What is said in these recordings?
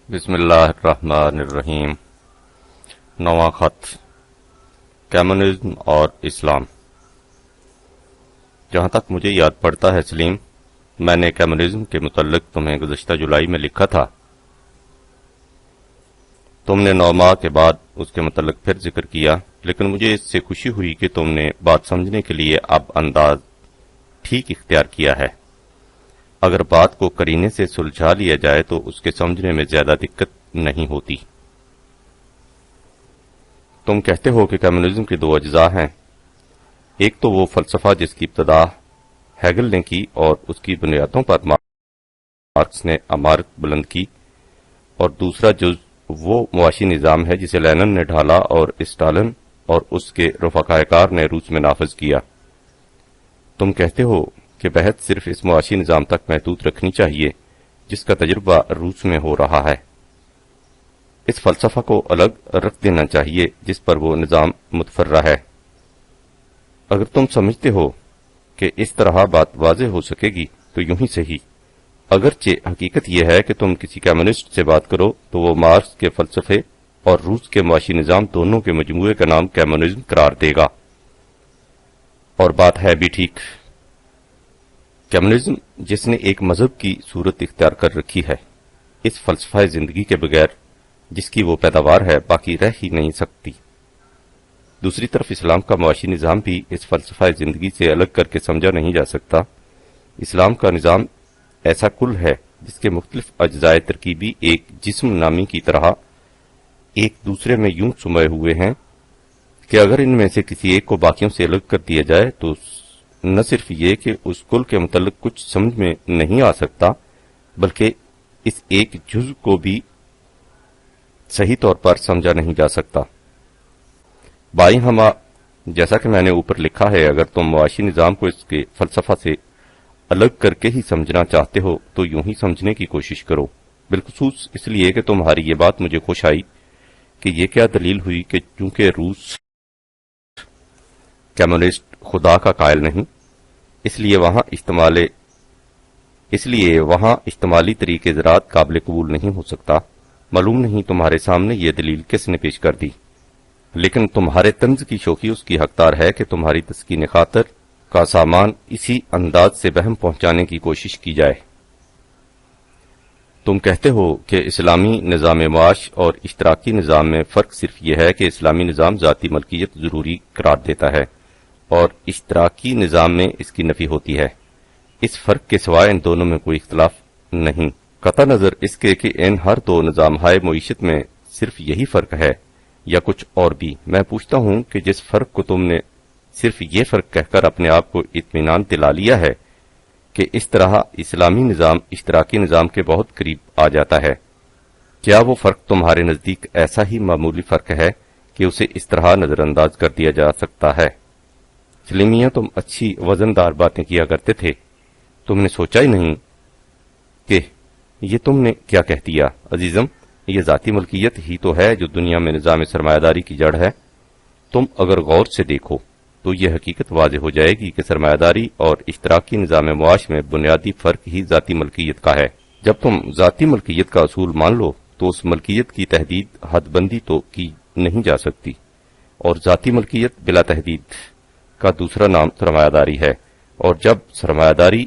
بسم اللہ الرحمن الرحیم۔ نواں خط، کمیونزم اور اسلام۔ جہاں تک مجھے یاد پڑتا ہے سلیم، میں نے کمیونزم کے متعلق تمہیں گزشتہ جولائی میں لکھا تھا۔ تم نے 9 ماہ کے بعد اس کے متعلق پھر ذکر کیا، لیکن مجھے اس سے خوشی ہوئی کہ تم نے بات سمجھنے کے لیے اب انداز ٹھیک اختیار کیا ہے۔ اگر بات کو کرینے سے سلجھا لیا جائے تو اس کے سمجھنے میں زیادہ دقت نہیں ہوتی۔ تم کہتے ہو کہ کمیونزم کے 2 اجزاء ہیں، ایک تو وہ فلسفہ جس کی ابتدا ہیگل نے کی اور اس کی بنیادوں پر مارکس نے عمارت بلند کی، اور دوسرا جز وہ معاشی نظام ہے جسے لینن نے ڈھالا اور اسٹالن اور اس کے رفقائے کار نے روس میں نافذ کیا۔ تم کہتے ہو کہ بحث صرف اس معاشی نظام تک محدود رکھنی چاہیے جس کا تجربہ روس میں ہو رہا ہے۔ اس فلسفہ کو الگ رکھ دینا چاہیے جس پر وہ نظام متفرع ہے۔ اگر تم سمجھتے ہو کہ اس طرح بات واضح ہو سکے گی تو یوں ہی صحیح، اگرچہ حقیقت یہ ہے کہ تم کسی کمیونسٹ سے بات کرو تو وہ مارکس کے فلسفے اور روس کے معاشی نظام دونوں کے مجموعے کا نام کمیونزم قرار دے گا، اور بات ہے بھی ٹھیک۔ کمیونزم جس نے ایک مذہب کی صورت اختیار کر رکھی ہے، اس فلسفہ زندگی کے بغیر جس کی وہ پیداوار ہے باقی رہ ہی نہیں سکتی۔ دوسری طرف اسلام کا معاشی نظام بھی اس فلسفہ زندگی سے الگ کر کے سمجھا نہیں جا سکتا۔ اسلام کا نظام ایسا کل ہے جس کے مختلف اجزاء ترکیبی ایک جسم نامی کی طرح ایک دوسرے میں یوں سمے ہوئے ہیں کہ اگر ان میں سے کسی ایک کو باقیوں سے الگ کر دیا جائے تو نہ صرف یہ کہ اس کل کے متعلق کچھ سمجھ میں نہیں آ سکتا، بلکہ اس ایک جزء کو بھی صحیح طور پر سمجھا نہیں جا سکتا۔ بائیں ہما، جیسا کہ میں نے اوپر لکھا ہے، اگر تم معاشی نظام کو اس کے فلسفہ سے الگ کر کے ہی سمجھنا چاہتے ہو تو یوں ہی سمجھنے کی کوشش کرو، بالخصوص اس لیے کہ تمہاری یہ بات مجھے خوش آئی کہ یہ کیا دلیل ہوئی کہ چونکہ روس کمیونسٹ خدا کا قائل نہیں، اس لیے وہاں احتمالی طریقے زراعت قابل قبول نہیں ہو سکتا۔ معلوم نہیں تمہارے سامنے یہ دلیل کس نے پیش کر دی، لیکن تمہارے طنز کی شوخی اس کی حقدار ہے کہ تمہاری تسکین خاطر کا سامان اسی انداز سے بہم پہنچانے کی کوشش کی جائے۔ تم کہتے ہو کہ اسلامی نظام معاش اور اشتراکی نظام میں فرق صرف یہ ہے کہ اسلامی نظام ذاتی ملکیت ضروری قرار دیتا ہے اور اشتراکی نظام میں اس کی نفی ہوتی ہے۔ اس فرق کے سوائے ان دونوں میں کوئی اختلاف نہیں، قطع نظر اس کے کہ ان ہر 2 نظامہائے معیشت میں صرف یہی فرق ہے یا کچھ اور بھی۔ میں پوچھتا ہوں کہ جس فرق کو تم نے صرف یہ فرق کہہ کر اپنے آپ کو اطمینان دلا لیا ہے کہ اس طرح اسلامی نظام اشتراکی نظام کے بہت قریب آ جاتا ہے، کیا وہ فرق تمہارے نزدیک ایسا ہی معمولی فرق ہے کہ اسے اس طرح نظر انداز کر دیا جا سکتا ہے؟ سلیمیاں تم اچھی وزندار باتیں کیا کرتے تھے، تم نے سوچا ہی نہیں کہ یہ تم نے کیا کہہ دیا۔ عزیزم، یہ ذاتی ملکیت ہی تو ہے جو دنیا میں نظام سرمایہ داری کی جڑ ہے۔ تم اگر غور سے دیکھو تو یہ حقیقت واضح ہو جائے گی کہ سرمایہ داری اور اشتراکی نظام معاش میں بنیادی فرق ہی ذاتی ملکیت کا ہے۔ جب تم ذاتی ملکیت کا اصول مان لو تو اس ملکیت کی تحدید حد بندی تو کی نہیں جا سکتی، اور ذاتی ملکیت بلا تحدید کا دوسرا نام سرمایہ داری ہے، اور جب سرمایہ داری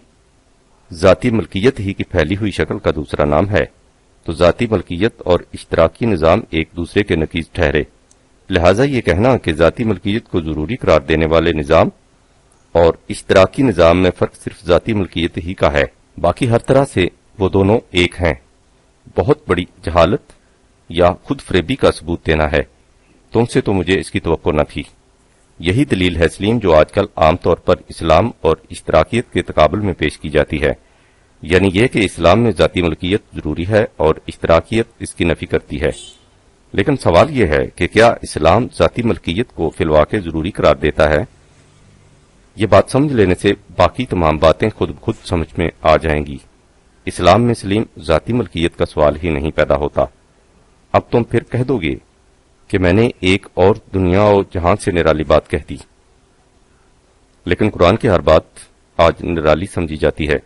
ذاتی ملکیت ہی کی پھیلی ہوئی شکل کا دوسرا نام ہے تو ذاتی ملکیت اور اشتراکی نظام ایک دوسرے کے نقیض ٹھہرے۔ لہذا یہ کہنا کہ ذاتی ملکیت کو ضروری قرار دینے والے نظام اور اشتراکی نظام میں فرق صرف ذاتی ملکیت ہی کا ہے، باقی ہر طرح سے وہ دونوں ایک ہیں، بہت بڑی جہالت یا خود فریبی کا ثبوت دینا ہے۔ تم سے تو مجھے اس کی توقع نہ تھی۔ یہی دلیل ہے سلیم جو آج کل عام طور پر اسلام اور اشتراکیت کے تقابل میں پیش کی جاتی ہے، یعنی یہ کہ اسلام میں ذاتی ملکیت ضروری ہے اور اشتراکیت اس کی نفی کرتی ہے۔ لیکن سوال یہ ہے کہ کیا اسلام ذاتی ملکیت کو فی الواقع ضروری قرار دیتا ہے؟ یہ بات سمجھ لینے سے باقی تمام باتیں خود بخود سمجھ میں آ جائیں گی۔ اسلام میں سلیم ذاتی ملکیت کا سوال ہی نہیں پیدا ہوتا۔ اب تم پھر کہہ دو گے کہ میں نے ایک اور دنیا اور جہان سے نرالی بات کہہ دی، لیکن قرآن کی ہر بات آج نرالی سمجھی جاتی ہے،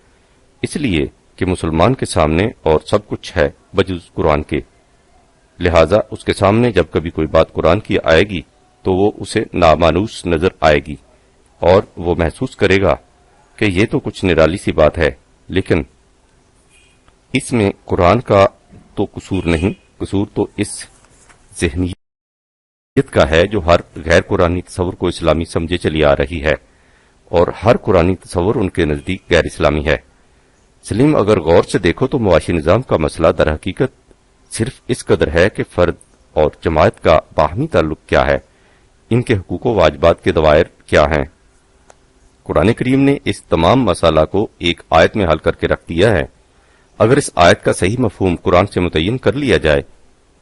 اس لیے کہ مسلمان کے سامنے اور سب کچھ ہے بجز قرآن کے، لہذا اس کے سامنے جب کبھی کوئی بات قرآن کی آئے گی تو وہ اسے نامانوس نظر آئے گی اور وہ محسوس کرے گا کہ یہ تو کچھ نرالی سی بات ہے، لیکن اس میں قرآن کا تو قصور نہیں، قصور تو اس ذہنیت کا ہے جو ہر غیر قرآنی تصور کو اسلامی سمجھے چلی آ رہی ہے، اور ہر قرآنی تصور ان کے نزدیک غیر اسلامی ہے۔ سلیم، اگر غور سے دیکھو تو معاشی نظام کا مسئلہ در حقیقت صرف اس قدر ہے کہ فرد اور جماعت کا باہمی تعلق کیا ہے، ان کے حقوق و واجبات کے دوائر کیا ہیں۔ قرآن کریم نے اس تمام مسئلہ کو ایک آیت میں حل کر کے رکھ دیا ہے۔ اگر اس آیت کا صحیح مفہوم قرآن سے متعین کر لیا جائے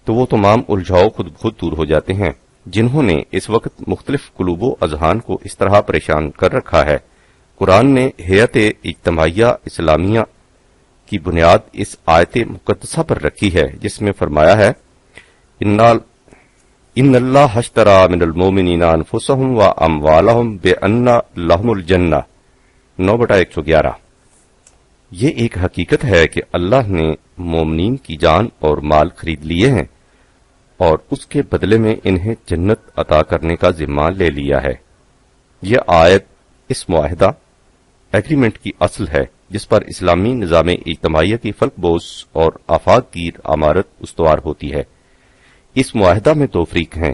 تو وہ تمام الجھاؤ خود بخود دور ہو جاتے ہیں جنہوں نے اس وقت مختلف قلوب و اذہان کو اس طرح پریشان کر رکھا ہے۔ قرآن نے ہیئت اجتماعیہ اسلامیہ کی بنیاد اس آیت مقدسہ پر رکھی ہے، جس میں فرمایا ہے ان اللہ اشتری من المؤمنین انفسهم واموالهم بان لهم الجنہ 9/111۔ یہ ایک حقیقت ہے کہ اللہ نے مومنین کی جان اور مال خرید لیے ہیں اور اس کے بدلے میں انہیں جنت عطا کرنے کا ذمہ لے لیا ہے۔ یہ آیت اس معاہدہ ایگریمنٹ کی اصل ہے جس پر اسلامی نظام اجتماعیہ کی فلک بوس اور آفاق گیر عمارت استوار ہوتی ہے۔ اس معاہدہ میں دو فریق ہیں،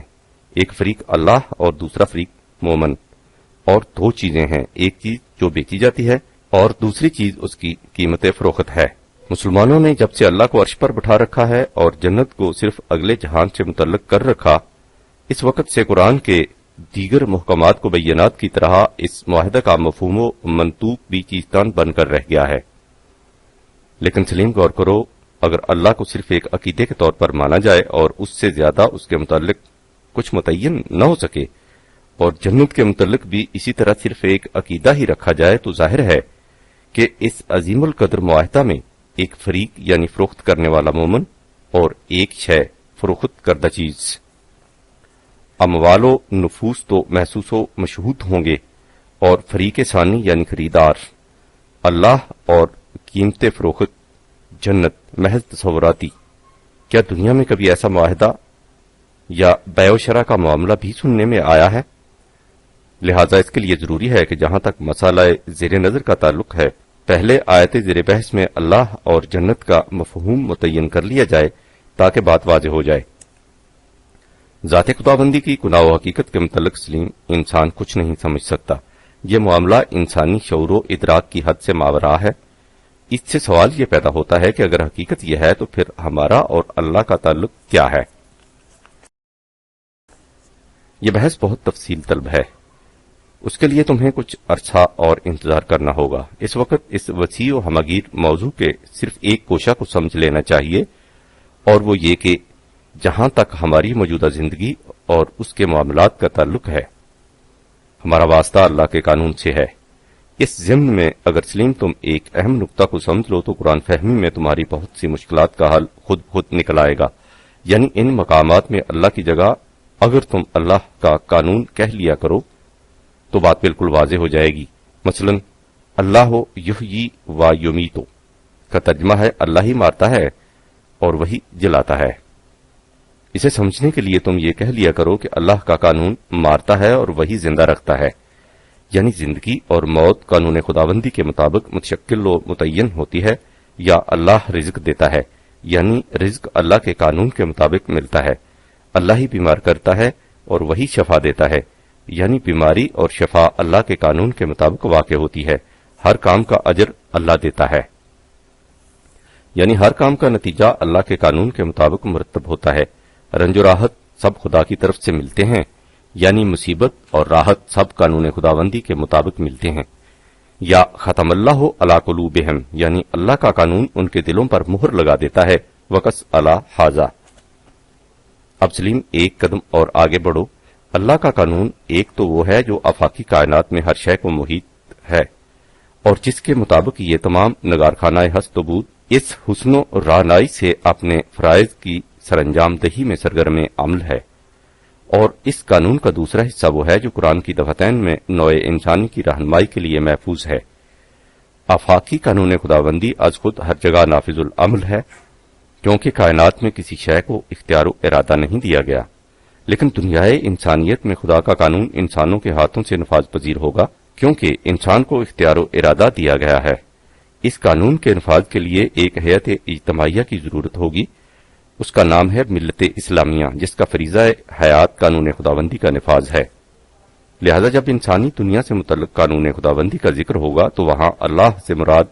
ایک فریق اللہ اور دوسرا فریق مومن، اور دو چیزیں ہیں، ایک چیز جو بیچی جاتی ہے اور دوسری چیز اس کی قیمت فروخت ہے۔ مسلمانوں نے جب سے اللہ کو عرش پر بٹھا رکھا ہے اور جنت کو صرف اگلے جہان سے متعلق کر رکھا، اس وقت سے قرآن کے دیگر محکمات کو بینات کی طرح اس معاہدہ کا مفہوم و منطوق بھی چیزتان بن کر رہ گیا ہے۔ لیکن سلیم، غور کرو، اگر اللہ کو صرف ایک عقیدے کے طور پر مانا جائے اور اس سے زیادہ اس کے متعلق کچھ متعین نہ ہو سکے اور جنت کے متعلق بھی اسی طرح صرف ایک عقیدہ ہی رکھا جائے، تو ظاہر ہے کہ اس عظیم القدر معاہدہ میں ایک فریق یعنی فروخت کرنے والا مومن اور ایک شے فروخت کردہ چیز، اموال و نفوس تو محسوس و مشہود ہوں گے، اور فریق ثانی یعنی خریدار اللہ اور قیمت فروخت جنت محض تصوراتی۔ کیا دنیا میں کبھی ایسا معاہدہ یا بیع و شرع کا معاملہ بھی سننے میں آیا ہے؟ لہذا اس کے لیے ضروری ہے کہ جہاں تک مسئلہ زیر نظر کا تعلق ہے، پہلے آیت زیر بحث میں اللہ اور جنت کا مفہوم متعین کر لیا جائے تاکہ بات واضح ہو جائے۔ ذات خداوندی کی گناہ و حقیقت کے متعلق سلیم انسان کچھ نہیں سمجھ سکتا۔ یہ معاملہ انسانی شعور و ادراک کی حد سے ماوراء ہے۔ اس سے سوال یہ پیدا ہوتا ہے کہ اگر حقیقت یہ ہے تو پھر ہمارا اور اللہ کا تعلق کیا ہے؟ یہ بحث بہت تفصیل طلب ہے، اس کے لیے تمہیں کچھ عرصہ اور انتظار کرنا ہوگا۔ اس وقت اس وسیع و ہمگیر موضوع کے صرف ایک گوشہ کو سمجھ لینا چاہیے، اور وہ یہ کہ جہاں تک ہماری موجودہ زندگی اور اس کے معاملات کا تعلق ہے، ہمارا واسطہ اللہ کے قانون سے ہے۔ اس ضمن میں اگر سلیم تم ایک اہم نقطہ کو سمجھ لو تو قرآن فہمی میں تمہاری بہت سی مشکلات کا حل خود نکل آئے گا۔ یعنی ان مقامات میں اللہ کی جگہ اگر تم اللہ کا قانون کہہ لیا کرو تو بات بالکل واضح ہو جائے گی۔ مثلا اللہ یحیی و یمیتو کا ترجمہ ہے اللہ ہی مارتا ہے اور وہی جلاتا ہے۔ اسے سمجھنے کے لیے تم یہ کہہ لیا کرو کہ اللہ کا قانون مارتا ہے اور وہی زندہ رکھتا ہے، یعنی زندگی اور موت قانون خداوندی کے مطابق متشکل و متعین ہوتی ہے، یا اللہ رزق دیتا ہے، یعنی رزق اللہ کے قانون کے مطابق ملتا ہے۔ اللہ ہی بیمار کرتا ہے اور وہی شفا دیتا ہے، یعنی بیماری اور شفا اللہ کے قانون کے مطابق واقع ہوتی ہے۔ ہر کام کا اجر اللہ دیتا ہے، یعنی ہر کام کا نتیجہ اللہ کے قانون کے مطابق مرتب ہوتا ہے۔ رنج و راحت سب خدا کی طرف سے ملتے ہیں، یعنی مصیبت اور راحت سب قانون خداوندی کے مطابق ملتے ہیں۔ یا ختم اللہ علی قلوبہم، یعنی اللہ کا قانون ان کے دلوں پر مہر لگا دیتا ہے۔ وقص علی حاذا۔ اب سلیم ایک قدم اور آگے بڑھو۔ اللہ کا قانون ایک تو وہ ہے جو آفاقی کائنات میں ہر شے کو محیط ہے اور جس کے مطابق یہ تمام نگارخانہ ہست و بود اس حسن و رعنائی سے اپنے فرائض کی سر انجام دہی میں سرگرم عمل ہے، اور اس قانون کا دوسرا حصہ وہ ہے جو قرآن کی دفتین میں نوع انسانی کی رہنمائی کے لیے محفوظ ہے۔ آفاقی قانون خداوندی از خود ہر جگہ نافذ العمل ہے، کیونکہ کائنات میں کسی شے کو اختیار و ارادہ نہیں دیا گیا، لیکن دنیائے انسانیت میں خدا کا قانون انسانوں کے ہاتھوں سے نفاذ پذیر ہوگا، کیونکہ انسان کو اختیار و ارادہ دیا گیا ہے۔ اس قانون کے نفاذ کے لیے ایک ہیئت اجتماعیہ کی ضرورت ہوگی، اس کا نام ہے ملت اسلامیہ، جس کا فریضہ حیات قانون خداوندی کا نفاذ ہے۔ لہذا جب انسانی دنیا سے متعلق قانون خداوندی کا ذکر ہوگا تو وہاں اللہ سے مراد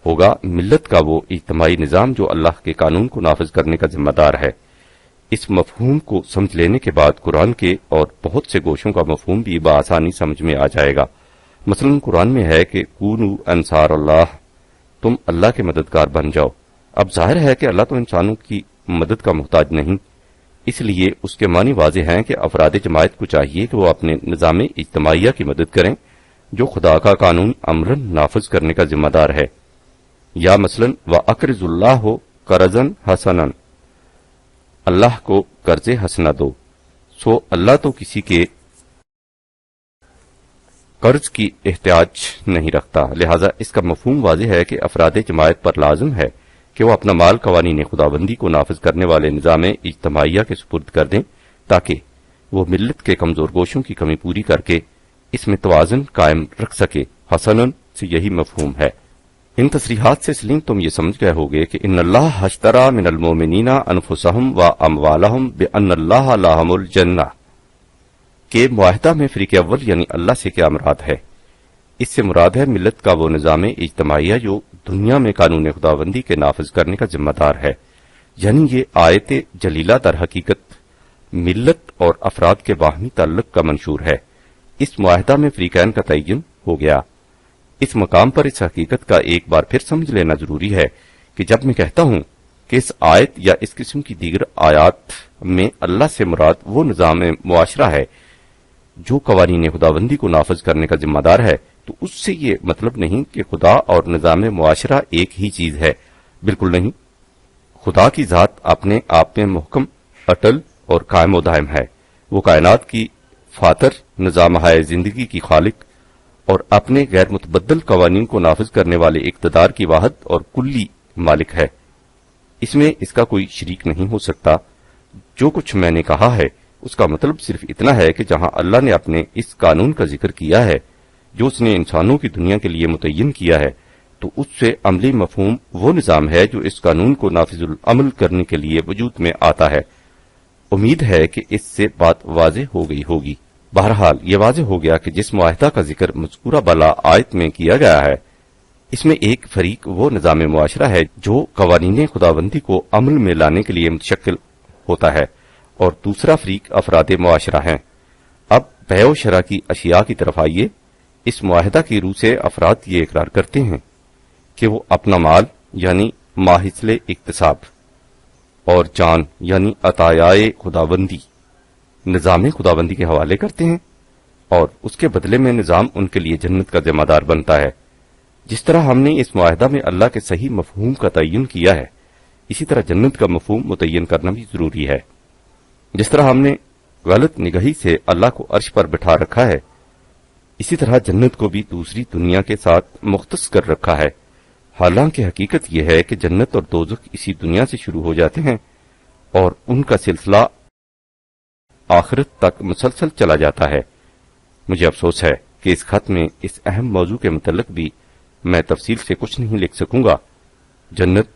ہوگا ملت کا وہ اجتماعی نظام جو اللہ کے قانون کو نافذ کرنے کا ذمہ دار ہے۔ اس مفہوم کو سمجھ لینے کے بعد قرآن کے اور بہت سے گوشوں کا مفہوم بھی بآسانی سمجھ میں آ جائے گا۔ مثلا قرآن میں ہے کہ کونوا انصار اللہ، تم اللہ کے مددگار بن جاؤ۔ اب ظاہر ہے کہ اللہ تو انسانوں کی مدد کا محتاج نہیں، اس لیے اس کے معنی واضح ہیں کہ افراد جماعت کو چاہیے کہ وہ اپنے نظام اجتماعیہ کی مدد کریں جو خدا کا قانون عملاً نافذ کرنے کا ذمہ دار ہے۔ یا مثلا وَأَقْرِضُوا اللَّهَ قَرْضًا حَسَنًا، اللہ کو قرض حسنہ دو۔ سو اللہ تو کسی کے قرض کی احتیاج نہیں رکھتا، لہذا اس کا مفہوم واضح ہے کہ افراد جماعت پر لازم ہے کہ وہ اپنا مال قوانین خداوندی کو نافذ کرنے والے نظام اجتماعیہ کے سپرد کر دیں تاکہ وہ ملت کے کمزور گوشوں کی کمی پوری کر کے اس میں توازن قائم رکھ سکے۔ حسنن سے یہی مفہوم ہے۔ ان تصریحات سے سلیم تم یہ سمجھ گئے ہوگے کہ ان اللہ اشترى من المؤمنین انفسهم واموالهم بان اللہ لهم الجنہ کے معاہدہ میں فریق اول یعنی اللہ سے کیا مراد ہے؟ اس سے مراد ہے ملت کا وہ نظام اجتماعیہ جو دنیا میں قانون خداوندی کے نافذ کرنے کا ذمہ دار ہے، یعنی یہ آیت جلیلہ در حقیقت ملت اور افراد کے باہمی تعلق کا منشور ہے۔ اس معاہدہ میں فریقین کا تعین ہو گیا۔ اس مقام پر اس حقیقت کا ایک بار پھر سمجھ لینا ضروری ہے کہ جب میں کہتا ہوں کہ اس آیت یا اس قسم کی دیگر آیات میں اللہ سے مراد وہ نظام معاشرہ ہے جو قوانین خداوندی کو نافذ کرنے کا ذمہ دار ہے، تو اس سے یہ مطلب نہیں کہ خدا اور نظام معاشرہ ایک ہی چیز ہے، بالکل نہیں۔ خدا کی ذات اپنے آپ میں محکم، اٹل اور قائم و دائم ہے۔ وہ کائنات کی فاتر، نظام ہائے زندگی کی خالق اور اپنے غیر متبدل قوانین کو نافذ کرنے والے اقتدار کی واحد اور کلی مالک ہے۔ اس میں اس کا کوئی شریک نہیں ہو سکتا۔ جو کچھ میں نے کہا ہے اس کا مطلب صرف اتنا ہے کہ جہاں اللہ نے اپنے اس قانون کا ذکر کیا ہے جو اس نے انسانوں کی دنیا کے لیے متعین کیا ہے، تو اس سے عملی مفہوم وہ نظام ہے جو اس قانون کو نافذ العمل کرنے کے لیے وجود میں آتا ہے۔ امید ہے کہ اس سے بات واضح ہو گئی ہوگی۔ بہرحال یہ واضح ہو گیا کہ جس معاہدہ کا ذکر مذکورہ بالا آیت میں کیا گیا ہے، اس میں ایک فریق وہ نظام معاشرہ ہے جو قوانین خداوندی کو عمل میں لانے کے لیے متشکل ہوتا ہے، اور دوسرا فریق افراد معاشرہ ہیں۔ اب بیع و شرع کی اشیاء کی طرف آئیے۔ اس معاہدہ کی روح سے افراد یہ اقرار کرتے ہیں کہ وہ اپنا مال یعنی ماحصل اکتساب اور جان یعنی عطایائے خداوندی نظام خداوندی کے حوالے کرتے ہیں، اور اس کے بدلے میں نظام ان کے لیے جنت کا ذمہ دار بنتا ہے۔ جس طرح ہم نے اس معاہدہ میں اللہ کے صحیح مفہوم کا تعین کیا ہے، اسی طرح جنت کا مفہوم متعین کرنا بھی ضروری ہے۔ جس طرح ہم نے غلط نگہی سے اللہ کو عرش پر بٹھا رکھا ہے، اسی طرح جنت کو بھی دوسری دنیا کے ساتھ مختص کر رکھا ہے، حالانکہ حقیقت یہ ہے کہ جنت اور دوزخ اسی دنیا سے شروع ہو جاتے ہیں اور ان کا سلسلہ آخرت تک مسلسل چلا جاتا ہے۔ مجھے افسوس ہے کہ اس خط میں اس اہم موضوع کے متعلق بھی میں تفصیل سے کچھ نہیں لکھ سکوں گا۔ جنت،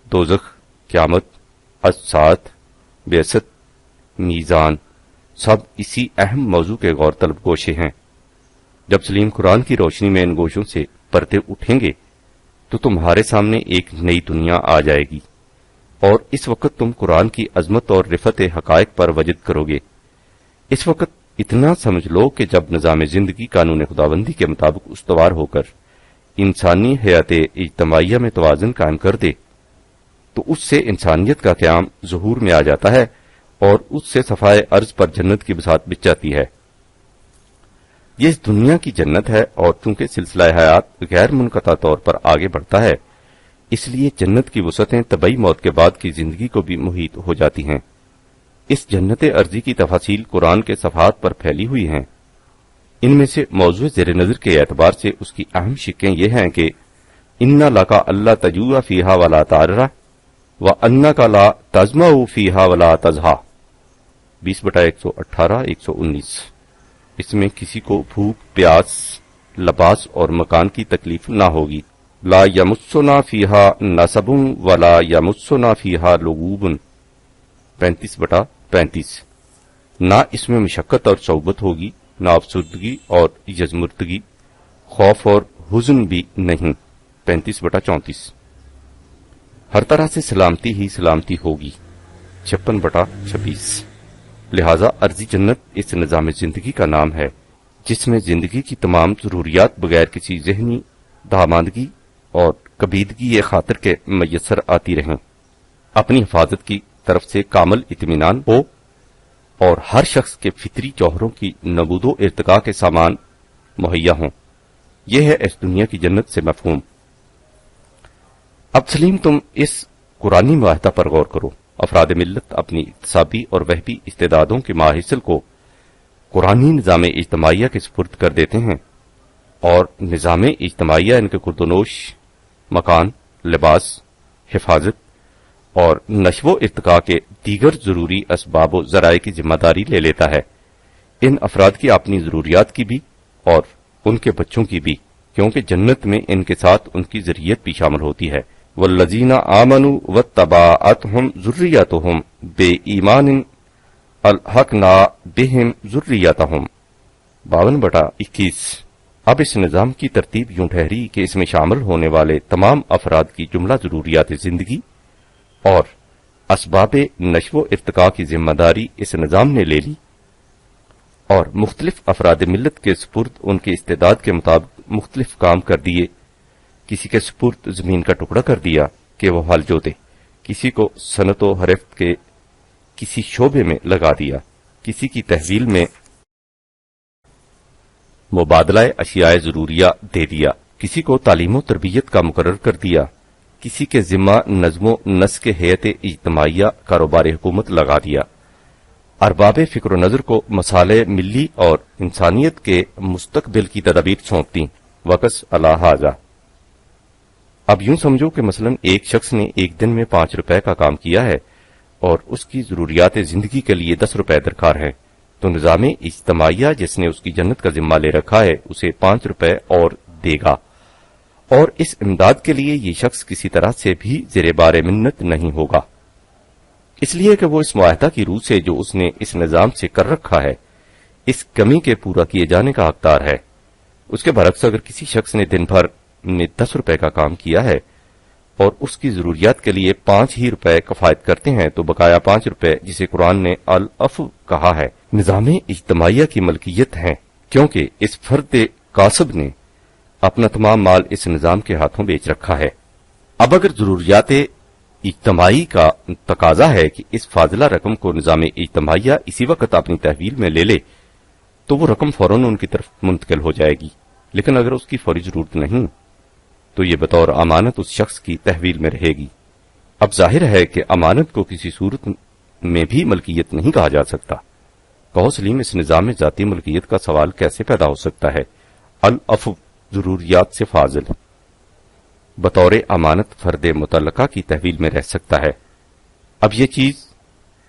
دوزخ، قیامت، اجساد، بعثت، میزان، سب اسی اہم موضوع کے غور طلب گوشے ہیں۔ جب سلیم قرآن کی روشنی میں ان گوشوں سے پردے اٹھیں گے تو تمہارے سامنے ایک نئی دنیا آ جائے گی، اور اس وقت تم قرآن کی عظمت اور رفت حقائق پر وجد کرو گے۔ اس وقت اتنا سمجھ لو کہ جب نظام زندگی قانون خداوندی کے مطابق استوار ہو کر انسانی حیات اجتماعیہ میں توازن قائم کر دے تو اس سے انسانیت کا قیام ظہور میں آ جاتا ہے، اور اس سے صفائے ارض پر جنت کی بساط بچ جاتی ہے۔ یہ اس دنیا کی جنت ہے، اور چونکہ سلسلہ حیات غیر منقطع طور پر آگے بڑھتا ہے، اس لیے جنت کی وسعتیں طبعی موت کے بعد کی زندگی کو بھی محیط ہو جاتی ہیں۔ اس جنت ارضی کی تفاصیل قرآن کے صفحات پر پھیلی ہوئی ہیں۔ ان میں سے موضوع زیر نظر کے اعتبار سے اس کی اہم شقیں یہ ہیں کہ انا لکا اللہ تجوع فیہا ولا تعرہ وانک لا تظمأ فیہا ولا تضحیٰ 20/118 119۔ اس میں کسی کو بھوک، پیاس، لباس اور مکان کی تکلیف نہ ہوگی۔ لا یمسنا فیہا نصب ولا یمسنا فیہا لغوب 35/35۔ نہ اس میں مشقت اور صعوبت ہوگی، نہ افسردگی اور یزمردگی، خوف اور حزن بھی نہیں 35/34۔ ہر طرح سے سلامتی ہی سلامتی ہوگی 56/26۔ لہذا ارضی جنت اس نظام زندگی کا نام ہے جس میں زندگی کی تمام ضروریات بغیر کسی ذہنی دہماندگی اور کبیدگی خاطر کے میسر آتی رہیں، اپنی حفاظت کی طرف سے کامل اطمینان ہو اور ہر شخص کے فطری جوہروں کی نبود و ارتقاء کے سامان مہیا ہوں۔ یہ ہے اس دنیا کی جنت سے مفہوم۔ اب سلیم تم اس قرآنی معاہدہ پر غور کرو۔ افراد ملت اپنی اقتصابی اور وہبی استعدادوں کے ماحصل کو قرآنی نظام اجتماعیہ کے سپرد کر دیتے ہیں، اور نظام اجتماعیہ ان کے کردونوش، مکان، لباس، حفاظت اور نشو و ارتقاء کے دیگر ضروری اسباب و ذرائع کی ذمہ داری لے لیتا ہے، ان افراد کی اپنی ضروریات کی بھی اور ان کے بچوں کی بھی، کیونکہ جنت میں ان کے ساتھ ان کی ذریت بھی شامل ہوتی ہے۔ والذین آمنوا واتبعتهم ذریتهم بإیمان الحقنا بهم ذریتهم 52/21۔ اب اس نظام کی ترتیب یوں ٹھہری کہ اس میں شامل ہونے والے تمام افراد کی جملہ ضروریات زندگی اور اسباب نشو و ارتقاء کی ذمہ داری اس نظام نے لے لی، اور مختلف افراد ملت کے سپرد ان کے استعداد کے مطابق مختلف کام کر دیے۔ کسی کے سپرد زمین کا ٹکڑا کر دیا کہ وہ ہل جوتے، کسی کو صنعت و حرفت کے کسی شعبے میں لگا دیا، کسی کی تحویل میں مبادلہ اشیاء ضروریہ دے دیا، کسی کو تعلیم و تربیت کا مقرر کر دیا، کسی کے ذمہ نظم و نسق ہیئت اجتماعیہ کاروبار حکومت لگا دیا، ارباب فکر و نظر کو مصالح ملی اور انسانیت کے مستقبل کی تدابیر سونپ دیں۔ وقص علی ھذا۔ اب یوں سمجھو کہ مثلا ایک شخص نے ایک دن میں 5 روپے کا کام کیا ہے اور اس کی ضروریات زندگی کے لیے 10 روپے درکار ہیں، تو نظام اجتماعیہ جس نے اس کی جنت کا ذمہ لے رکھا ہے اسے 5 روپے اور دے گا، اور اس امداد کے لیے یہ شخص کسی طرح سے بھی زیر بار منت نہیں ہوگا، اس لیے کہ وہ اس معاہدہ کی روح سے جو اس نے اس نظام سے کر رکھا ہے اس کمی کے پورا کیے جانے کا حقدار ہے۔ اس کے برعکس اگر کسی شخص نے دن بھر میں 10 روپے کا کام کیا ہے اور اس کی ضروریات کے لیے 5 ہی روپے کفایت کرتے ہیں، تو بقایا 5 روپے جسے قرآن نے العفو کہا ہے نظام اجتماعیہ کی ملکیت ہیں، کیونکہ اس فرد کاسب نے اپنا تمام مال اس نظام کے ہاتھوں بیچ رکھا ہے۔ اب اگر ضروریات اجتماعی کا تقاضا ہے کہ اس فاضلہ رقم کو نظام اجتماعیہ اسی وقت اپنی تحویل میں لے لے تو وہ رقم فوراً ان کی طرف منتقل ہو جائے گی، لیکن اگر اس کی فوری ضرورت نہیں تو یہ بطور امانت اس شخص کی تحویل میں رہے گی۔ اب ظاہر ہے کہ امانت کو کسی صورت میں بھی ملکیت نہیں کہا جا سکتا۔ کہو سلیم اس نظام میں ذاتی ملکیت کا سوال کیسے پیدا ہو سکتا ہے؟ العفو ضروریات سے فاضل بطور امانت فرد متعلقہ کی تحویل میں رہ سکتا ہے۔ اب یہ چیز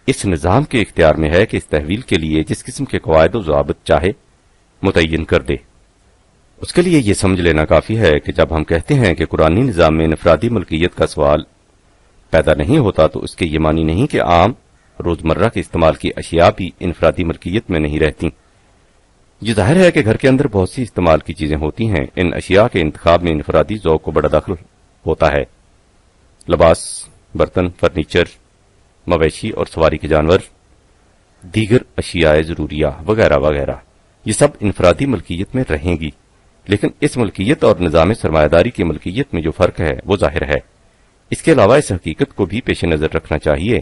اس نظام کے اختیار میں ہے کہ اس تحویل کے لیے جس قسم کے قواعد و ضوابط چاہے متعین کر دے۔ اس کے لیے یہ سمجھ لینا کافی ہے کہ جب ہم کہتے ہیں کہ قرآنی نظام میں انفرادی ملکیت کا سوال پیدا نہیں ہوتا تو اس کے یہ معنی نہیں کہ عام روزمرہ کے استعمال کی اشیاء بھی انفرادی ملکیت میں نہیں رہتی۔ یہ ظاہر ہے کہ گھر کے اندر بہت سی استعمال کی چیزیں ہوتی ہیں، ان اشیاء کے انتخاب میں انفرادی ذوق کو بڑا دخل ہوتا ہے۔ لباس، برتن، فرنیچر، مویشی اور سواری کے جانور، دیگر اشیاء ضروریہ وغیرہ وغیرہ، یہ سب انفرادی ملکیت میں رہیں گی، لیکن اس ملکیت اور نظام سرمایہ داری کی ملکیت میں جو فرق ہے وہ ظاہر ہے۔ اس کے علاوہ اس حقیقت کو بھی پیش نظر رکھنا چاہیے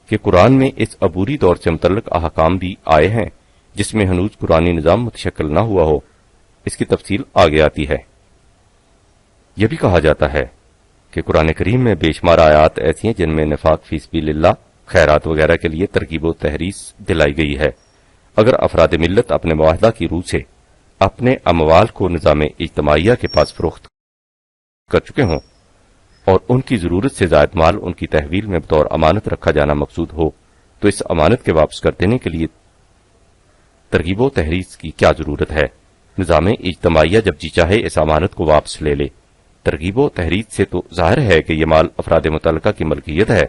کہ قرآن میں اس عبوری دور سے متعلق احکام بھی آئے ہیں جس میں ہنوز قرآنی نظام متشکل نہ ہوا ہو۔ اس کی تفصیل آگے آتی ہے۔ یہ بھی کہا جاتا ہے کہ قرآن کریم میں بے شمار آیات ایسی ہیں جن میں نفاق فی سبیل اللہ، خیرات وغیرہ کے لیے ترغیب و تحریض دلائی گئی ہے۔ اگر افراد ملت اپنے معاہدہ کی روح سے اپنے اموال کو نظام اجتماعیہ کے پاس فروخت کر چکے ہوں اور ان کی ضرورت سے زائد مال ان کی تحویل میں بطور امانت رکھا جانا مقصود ہو تو اس امانت کے واپس کر دینے کے لیے ترغیب و تحریض کی کیا ضرورت ہے؟ نظام اجتماعیہ جب جی چاہے اس امانت کو واپس لے لے۔ ترغیب و تحریض سے تو ظاہر ہے کہ یہ مال افراد متعلقہ کی ملکیت ہے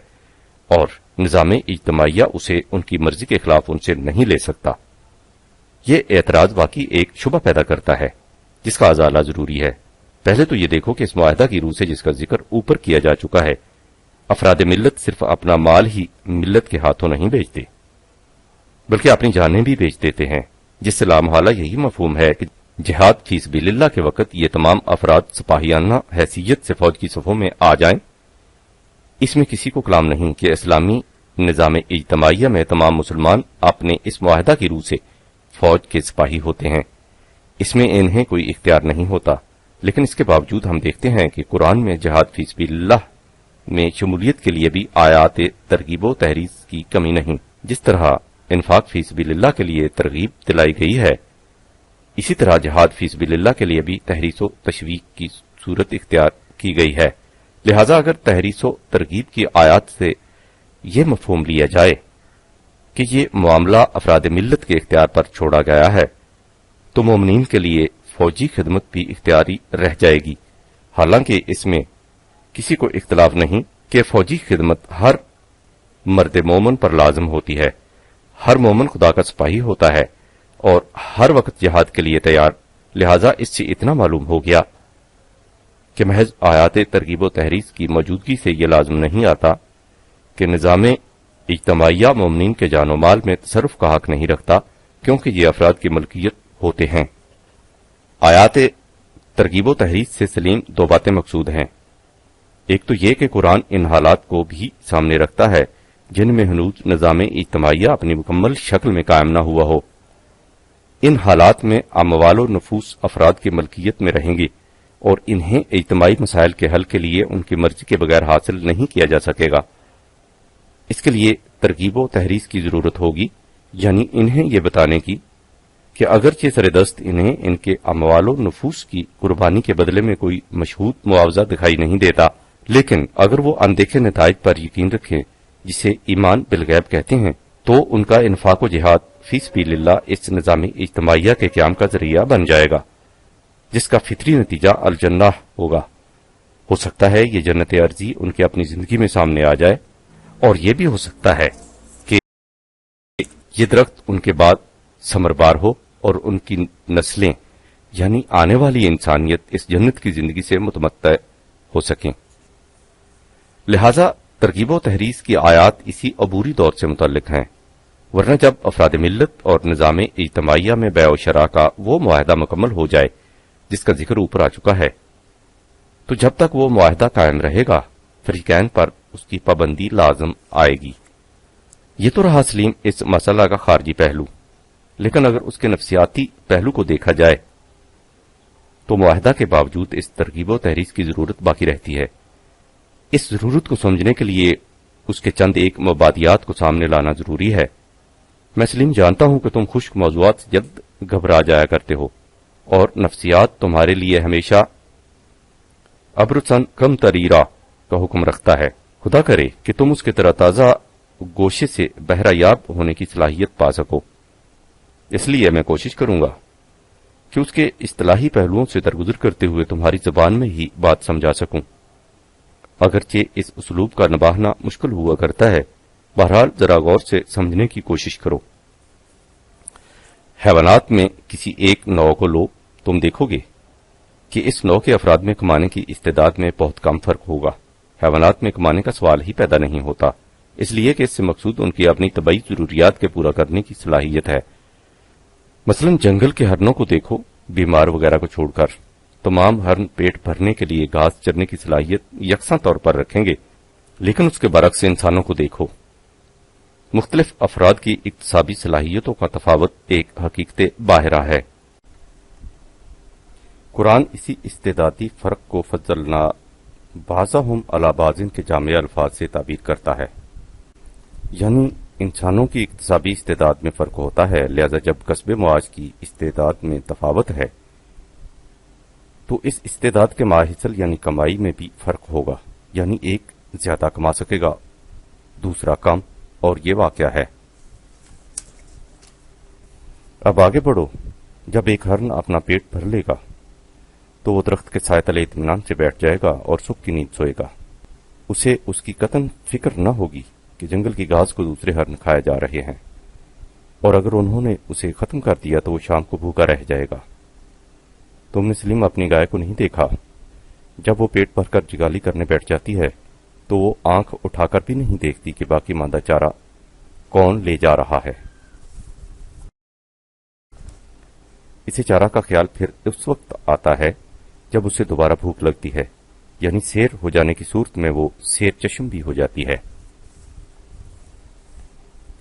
اور نظام اجتماعیہ اسے ان کی مرضی کے خلاف ان سے نہیں لے سکتا۔ یہ اعتراض واقعی ایک شبہ پیدا کرتا ہے جس کا ازالہ ضروری ہے۔ پہلے تو یہ دیکھو کہ اس معاہدہ کی روح سے جس کا ذکر اوپر کیا جا چکا ہے، افراد ملت صرف اپنا مال ہی ملت کے ہاتھوں نہیں بیچتے بلکہ اپنی جانیں بھی بیچ دیتے ہیں، جس سے لامحالہ یہی مفہوم ہے کہ جہاد فی سبیل اللہ کے وقت یہ تمام افراد سپاہیانہ حیثیت سے فوج کی صفوں میں آ جائیں۔ اس میں کسی کو کلام نہیں کہ اسلامی نظام اجتماعیہ میں تمام مسلمان اپنے اس معاہدہ کی روح سے فوج کے سپاہی ہوتے ہیں، اس میں انہیں کوئی اختیار نہیں ہوتا۔ لیکن اس کے باوجود ہم دیکھتے ہیں کہ قرآن میں جہاد فی سبیل اللہ میں شمولیت کے لیے بھی آیات ترغیب و تحریض کی کمی نہیں۔ جس طرح انفاق فی سبیل اللہ کے لیے ترغیب دلائی گئی ہے، اسی طرح جہاد فی سبیل اللہ کے لیے بھی تحریض و تشویق کی صورت اختیار کی گئی ہے۔ لہذا اگر تحریض و ترغیب کی آیات سے یہ مفہوم لیا جائے کہ یہ معاملہ افراد ملت کے اختیار پر چھوڑا گیا ہے تو مومنین کے لیے فوجی خدمت بھی اختیاری رہ جائے گی، حالانکہ اس میں کسی کو اختلاف نہیں کہ فوجی خدمت ہر مرد مومن پر لازم ہوتی ہے۔ ہر مومن خدا کا سپاہی ہوتا ہے اور ہر وقت جہاد کے لیے تیار۔ لہذا اس سے اتنا معلوم ہو گیا کہ محض آیات ترغیب و تحریض کی موجودگی سے یہ لازم نہیں آتا کہ نظام اجتماعیہ مومنین کے جان و مال میں تصرف کا حق نہیں رکھتا، کیونکہ یہ افراد کی ملکیت ہوتے ہیں۔ آیات ترغیب و تحریض سے سلیم دو باتیں مقصود ہیں۔ ایک تو یہ کہ قرآن ان حالات کو بھی سامنے رکھتا ہے جن میں ہنوز نظام اجتماعیہ اپنی مکمل شکل میں قائم نہ ہوا ہو۔ ان حالات میں اموال و نفوس افراد کی ملکیت میں رہیں گے اور انہیں اجتماعی مسائل کے حل کے لیے ان کی مرضی کے بغیر حاصل نہیں کیا جا سکے گا۔ اس کے لیے ترغیب و تحریض کی ضرورت ہوگی، یعنی انہیں یہ بتانے کی کہ اگرچہ سر دست انہیں ان کے اموال و نفوس کی قربانی کے بدلے میں کوئی مشہود معاوضہ دکھائی نہیں دیتا، لیکن اگر وہ اندیکھے نتائج پر یقین رکھیں جسے ایمان بالغیب کہتے ہیں تو ان کا انفاق و جہاد فی سبیل اللہ اس نظام اجتماعیہ کے قیام کا ذریعہ بن جائے گا، جس کا فطری نتیجہ الجنہ ہوگا۔ ہو سکتا ہے یہ جنت عرضی ان کے اپنی زندگی میں سامنے آ جائے، اور یہ بھی ہو سکتا ہے کہ یہ درخت ان کے بعد ثمربار ہو اور ان کی نسلیں یعنی آنے والی انسانیت اس جنت کی زندگی سے متمتع ہو سکیں۔ لہذا ترغیب و تحریض کی آیات اسی عبوری دور سے متعلق ہیں، ورنہ جب افراد ملت اور نظام اجتماعیہ میں بیع و شراء کا وہ معاہدہ مکمل ہو جائے جس کا ذکر اوپر آ چکا ہے، تو جب تک وہ معاہدہ قائم رہے گا فریقین پر اس کی پابندی لازم آئے گی۔ یہ تو رہا سلیم اس مسئلہ کا خارجی پہلو، لیکن اگر اس کے نفسیاتی پہلو کو دیکھا جائے تو معاہدہ کے باوجود اس ترغیب و تحریض کی ضرورت باقی رہتی ہے۔ اس ضرورت کو سمجھنے کے لیے اس کے چند ایک مبادیات کو سامنے لانا ضروری ہے۔ میں سلیم جانتا ہوں کہ تم خشک موضوعات سے جلد گھبرا جایا کرتے ہو اور نفسیات تمہارے لیے ہمیشہ ابرسن کم تریرا کا حکم رکھتا ہے۔ خدا کرے کہ تم اس کے تر تازہ گوشے سے بہرہ یاب ہونے کی صلاحیت پا سکو۔ اس لیے میں کوشش کروں گا کہ اس کے اصطلاحی پہلوؤں سے درگزر کرتے ہوئے تمہاری زبان میں ہی بات سمجھا سکوں، اگرچہ اس اسلوب کا نباہنا مشکل ہوا کرتا ہے۔ بہرحال ذرا غور سے سمجھنے کی کوشش کرو۔ حیوانات میں کسی ایک نوع کو لو، تم دیکھو گے کہ اس نوع کے افراد میں کمانے کی استعداد میں بہت کم فرق ہوگا۔ حیوانات میں کمانے کا سوال ہی پیدا نہیں ہوتا، اس لیے کہ اس سے مقصود ان کی اپنی طبعی ضروریات کے پورا کرنے کی صلاحیت ہے۔ مثلا جنگل کے ہرنوں کو دیکھو، بیمار وغیرہ کو چھوڑ کر تمام ہرن پیٹ بھرنے کے لیے گھاس چرنے کی صلاحیت یکساں طور پر رکھیں گے، لیکن اس کے برعکس انسانوں کو دیکھو، مختلف افراد کی اکتسابی صلاحیتوں کا تفاوت ایک حقیقت باہرہ ہے۔ قرآن اسی استعدادی فرق کو فضلنا بعضهم علی بعض کے جامع الفاظ سے تعبیر کرتا ہے، یعنی انسانوں کی اقتصابی استعداد میں فرق ہوتا ہے، لہذا جب کسب معاش کی استعداد میں تفاوت ہے تو اس استعداد کے ماحصل یعنی کمائی میں بھی فرق ہوگا، یعنی ایک زیادہ کما سکے گا، دوسرا کم، اور یہ واقعہ ہے۔ اب آگے بڑھو۔ جب ایک ہرن اپنا پیٹ بھر لے گا تو وہ درخت کے سائے تلے اطمینان سے بیٹھ جائے گا اور سکھ کی نیند سوئے گا۔ اسے اس کی قطعاً فکر نہ ہوگی کہ جنگل کی گھاس کو دوسرے ہرن کھائے جا رہے ہیں، اور اگر انہوں نے اسے ختم کر دیا تو وہ شام کو بھوکا رہ جائے گا۔ تم نے سلیم اپنی گائے کو نہیں دیکھا؟ جب وہ پیٹ بھر کر جگالی کرنے بیٹھ جاتی ہے تو وہ آنکھ اٹھا کر بھی نہیں دیکھتی کہ باقی ماندہ چارہ کون لے جا رہا ہے۔ اسے چارہ کا خیال پھر اس وقت آتا ہے جب اسے دوبارہ بھوک لگتی ہے، یعنی سیر ہو جانے کی صورت میں وہ سیر چشم بھی ہو جاتی ہے۔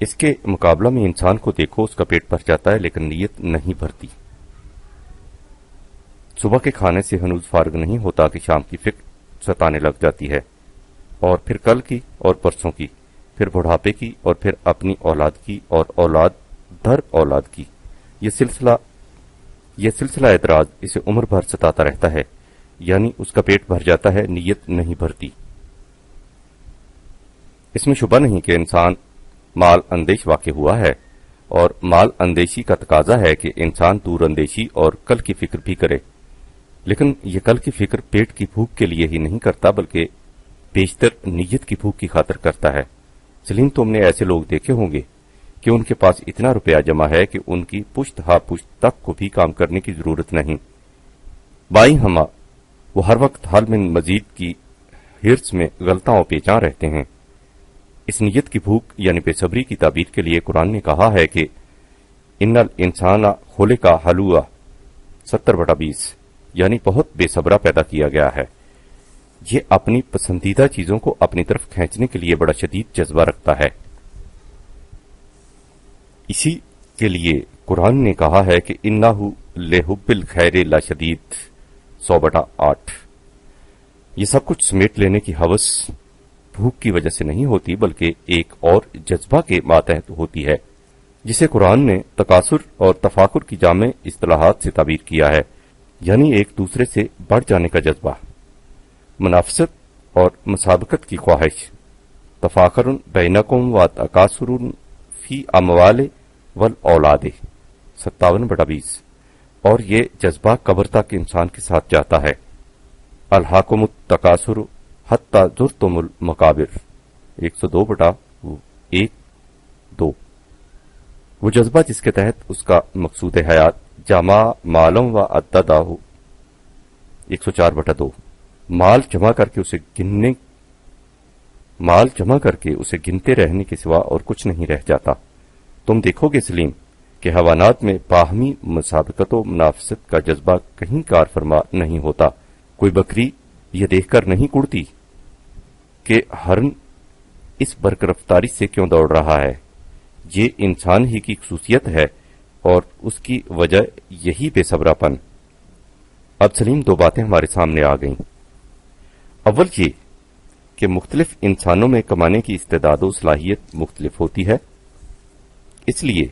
اس کے مقابلہ میں انسان کو دیکھو، اس کا پیٹ بھر جاتا ہے لیکن نیت نہیں بھرتی۔ صبح کے کھانے سے ہنوز فارغ نہیں ہوتا کہ شام کی فکر ستانے لگ جاتی ہے، اور پھر کل کی اور پرسوں کی، پھر بڑھاپے کی، اور پھر اپنی اولاد کی اور اولاد در اولاد کی۔ یہ سلسلہ اعتراض اسے عمر بھر ستاتا رہتا ہے، یعنی اس کا پیٹ بھر جاتا ہے، نیت نہیں بھرتی۔ اس میں شبہ نہیں کہ انسان مال اندیش واقع ہوا ہے، اور مال اندیشی کا تقاضا ہے کہ انسان دور اندیشی اور کل کی فکر بھی کرے، لیکن یہ کل کی فکر پیٹ کی بھوک کے لیے ہی نہیں کرتا بلکہ بیشتر نیت کی بھوک کی خاطر کرتا ہے۔ سلیم، تم نے ایسے لوگ دیکھے ہوں گے کہ ان کے پاس اتنا روپیہ جمع ہے کہ ان کی پشت ہا پشت تک کو بھی کام کرنے کی ضرورت نہیں، بائیں ہما وہ ہر وقت حل من مزید کی ہرس میں غلطاں پیچاں رہتے ہیں۔ اس نیت کی بھوک یعنی بے صبری کی تعبیر کے لیے قرآن نے کہا ہے کہ ان الانسان خلق ہلوعا 70/20، یعنی بہت بے صبرا پیدا کیا گیا ہے۔ یہ اپنی پسندیدہ چیزوں کو اپنی طرف کھینچنے کے لیے بڑا شدید جذبہ رکھتا ہے۔ اسی کے لیے قرآن نے کہا ہے کہ انہ لحب الخیر لشدید 100/8۔ یہ سب کچھ سمیٹ لینے کی ہوس بھوک کی وجہ سے نہیں ہوتی بلکہ ایک اور جذبہ کے ماتحت ہوتی ہے، جسے قرآن نے تکاثر اور تفاخر کی جامع اصطلاحات سے تعبیر کیا ہے، یعنی ایک دوسرے سے بڑھ جانے کا جذبہ، منافست اور مسابقت کی خواہش۔ تفاخر بینکم و تکاثر فی اموال والاولاد 57/20، اور یہ جذبہ قبر تک انسان کے ساتھ جاتا ہے۔ الہاکم التکاثر حتی زرتم المقابر 102/1-2۔ وہ جذبہ جس کے تحت اس کا مقصود حیات جمع مالم و عددہ 104/2، مال جمع کر کے اسے گنتے رہنے کے سوا اور کچھ نہیں رہ جاتا۔ تم دیکھو گے سلیم کہ حیوانات میں باہمی مسابقت و منافست کا جذبہ کہیں کار فرما نہیں ہوتا۔ کوئی بکری یہ دیکھ کر نہیں کڑتی کہ ہرن اس برق رفتاری سے کیوں دوڑ رہا ہے۔ یہ انسان ہی کی خصوصیت ہے اور اس کی وجہ یہی بے صبرا پن۔ اب سلیم، دو باتیں ہمارے سامنے آ گئیں۔ اول یہ کہ مختلف انسانوں میں کمانے کی استعداد و صلاحیت مختلف ہوتی ہے، اس لیے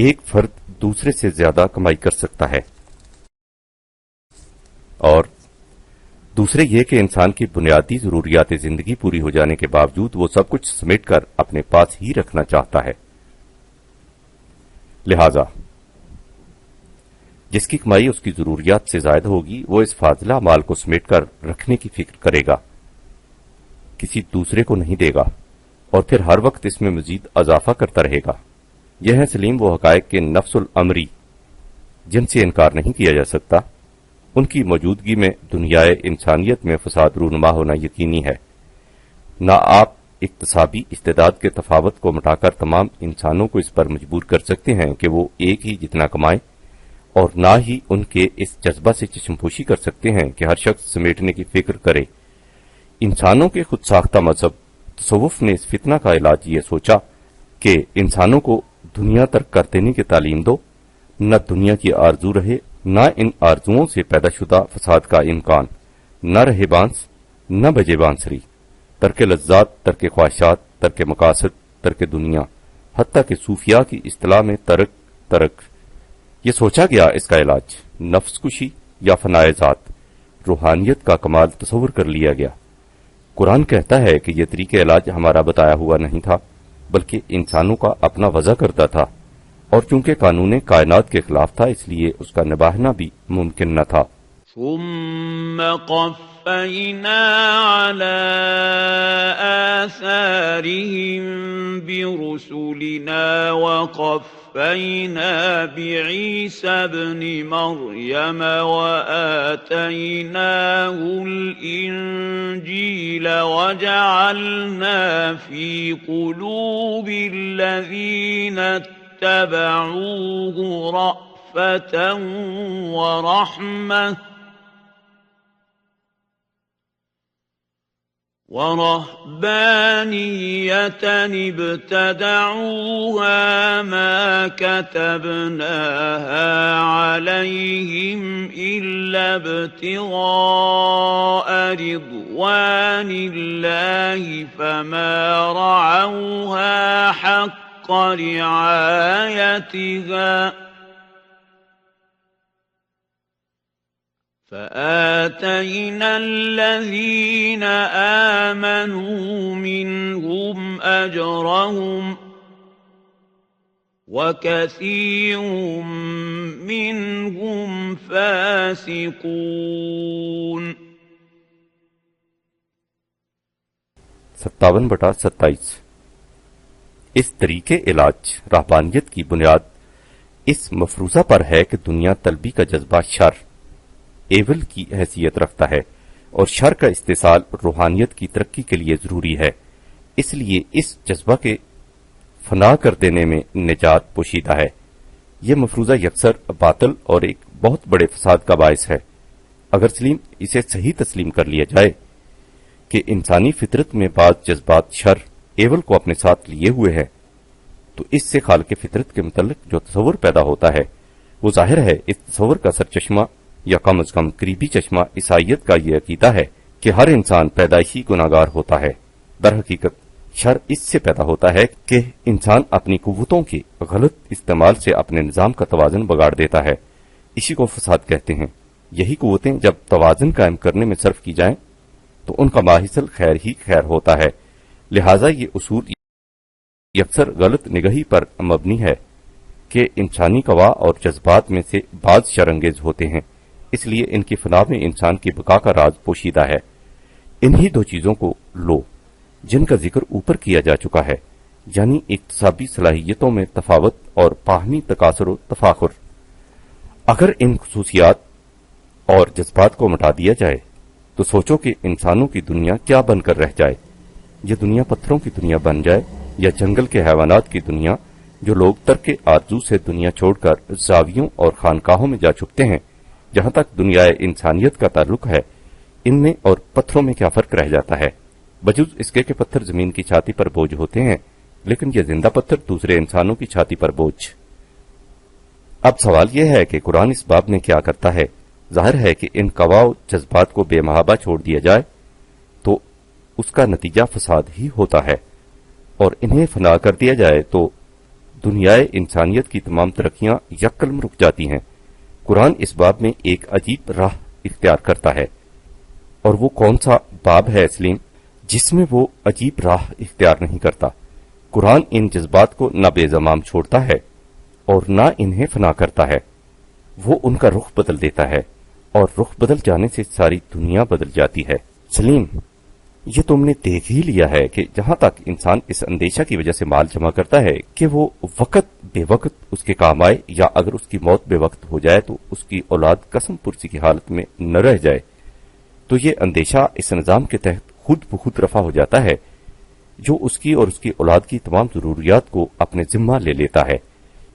ایک فرد دوسرے سے زیادہ کمائی کر سکتا ہے، اور دوسرے یہ کہ انسان کی بنیادی ضروریات زندگی پوری ہو جانے کے باوجود وہ سب کچھ سمیٹ کر اپنے پاس ہی رکھنا چاہتا ہے۔ لہذا جس کی کمائی اس کی ضروریات سے زائد ہوگی وہ اس فاضلہ مال کو سمیٹ کر رکھنے کی فکر کرے گا، کسی دوسرے کو نہیں دے گا، اور پھر ہر وقت اس میں مزید اضافہ کرتا رہے گا۔ یہ ہے سلیم وہ حقائق کے نفس الامری جن سے انکار نہیں کیا جا سکتا۔ ان کی موجودگی میں دنیائے انسانیت میں فساد رونما ہونا یقینی ہے۔ نہ آپ اقتصابی استعداد کے تفاوت کو مٹا کر تمام انسانوں کو اس پر مجبور کر سکتے ہیں کہ وہ ایک ہی جتنا کمائیں، اور نہ ہی ان کے اس جذبہ سے چشم پوشی کر سکتے ہیں کہ ہر شخص سمیٹنے کی فکر کرے۔ انسانوں کے خود ساختہ مذہب تصوف نے اس فتنہ کا علاج یہ سوچا کہ انسانوں کو دنیا ترک کر دینے کی تعلیم دو، نہ دنیا کی آرزو رہے، نہ ان آرزوؤں سے پیدا شدہ فساد کا امکان، نہ رہے بانس، نہ بجے بانسری، ترک لذات، ترک خواہشات، ترک مقاصد، ترک دنیا، حتیٰ کہ صوفیاء کی اصطلاح میں ترک. یہ سوچا گیا اس کا علاج نفس کشی یا فنائے ذات، روحانیت کا کمال تصور کر لیا گیا. قرآن کہتا ہے کہ یہ طریقہ علاج ہمارا بتایا ہوا نہیں تھا، بلکہ انسانوں کا اپنا وضع کرتا تھا، اور چونکہ قانون کائنات کے خلاف تھا اس لیے اس کا نبھانا بھی ممکن نہ تھا. ثم قفينا على آثارهم برسلنا وقفينا بعيسى ابن مريم وآتيناه الإنجيل وجعلنا في قلوب الذين اتبعوه رأفة ورهبانية ابتدعوها ما كتبناها عليهم إلا ابتغاء رضوان الله فما رعوها حق رعايتها فآتينا الذين آمنوا منهم أجرهم وكثير منهم فاسقون. 57/27. اس طریقے علاج رہبانیت کی بنیاد اس مفروضہ پر ہے کہ دنیا طلبی کا جذبہ شر ایول کی حیثیت رکھتا ہے، اور شر کا استحصال روحانیت کی ترقی کے لیے ضروری ہے. اس لیے اس جذبہ کے فنا کر دینے میں نجات پوشیدہ ہے. یہ مفروضہ یکسر باطل اور ایک بہت بڑے فساد کا باعث ہے. اگر سلیم اسے صحیح تسلیم کر لیا جائے کہ انسانی فطرت میں بعض جذبات شر ایول کو اپنے ساتھ لیے ہوئے ہیں، تو اس سے خالق فطرت کے متعلق جو تصور پیدا ہوتا ہے وہ ظاہر ہے اس تصور کا سرچشمہ یا کم از کم قریبی چشمہ عیسائیت کا یہ عقیدہ ہے کہ ہر انسان پیدائشی گناہگار ہوتا ہے. در حقیقت شر اس سے پیدا ہوتا ہے کہ انسان اپنی قوتوں کے غلط استعمال سے اپنے نظام کا توازن بگاڑ دیتا ہے. اسی کو فساد کہتے ہیں. یہی قوتیں جب توازن قائم کرنے میں صرف کی جائیں تو ان کا ماحصل خیر ہی خیر ہوتا ہے. لہذا یہ اصول یکسر غلط نگہی پر مبنی ہے کہ انسانی قوا اور جذبات میں سے بعض شرانگیز ہوتے ہیں، اس لیے ان کی فنا میں انسان کی بقا کا راز پوشیدہ ہے. انہی دو چیزوں کو لو جن کا ذکر اوپر کیا جا چکا ہے، یعنی اقتصابی صلاحیتوں میں تفاوت اور باہمی تکاثر و تفاخر. اگر ان خصوصیات اور جذبات کو مٹا دیا جائے تو سوچو کہ انسانوں کی دنیا کیا بن کر رہ جائے. یہ دنیا پتھروں کی دنیا بن جائے یا جنگل کے حیوانات کی دنیا جو لوگ ترک آرزو سے دنیا چھوڑ کر زاویوں اور خانقاہوں میں جا چھپتے ہیں. جہاں تک دنیا انسانیت کا تعلق ہے، ان میں اور پتھروں میں کیا فرق رہ جاتا ہے؟ بجز اس کے کہ پتھر زمین کی چھاتی پر بوجھ ہوتے ہیں، لیکن یہ زندہ پتھر دوسرے انسانوں کی چھاتی پر بوجھ. اب سوال یہ ہے کہ قرآن اس باب میں کیا کرتا ہے؟ ظاہر ہے کہ ان قوا و جذبات کو بے محابہ چھوڑ دیا جائے تو اس کا نتیجہ فساد ہی ہوتا ہے، اور انہیں فنا کر دیا جائے تو دنیائے انسانیت کی تمام ترقیاں یکقلم رک جاتی ہیں. قرآن اس باب میں ایک عجیب راہ اختیار کرتا ہے، اور وہ کون سا باب ہے سلیم جس میں وہ عجیب راہ اختیار نہیں کرتا؟ قرآن ان جذبات کو نہ بے زمام چھوڑتا ہے اور نہ انہیں فنا کرتا ہے، وہ ان کا رخ بدل دیتا ہے، اور رخ بدل جانے سے ساری دنیا بدل جاتی ہے. سلیم، یہ تم نے دیکھ ہی لیا ہے کہ جہاں تک انسان اس اندیشہ کی وجہ سے مال جمع کرتا ہے کہ وہ وقت بے وقت اس کے کام آئے، یا اگر اس کی موت بے وقت ہو جائے تو اس کی اولاد قسم پرسی کی حالت میں نہ رہ جائے، تو یہ اندیشہ اس نظام کے تحت خود بخود رفع ہو جاتا ہے جو اس کی اور اس کی اولاد کی تمام ضروریات کو اپنے ذمہ لے لیتا ہے.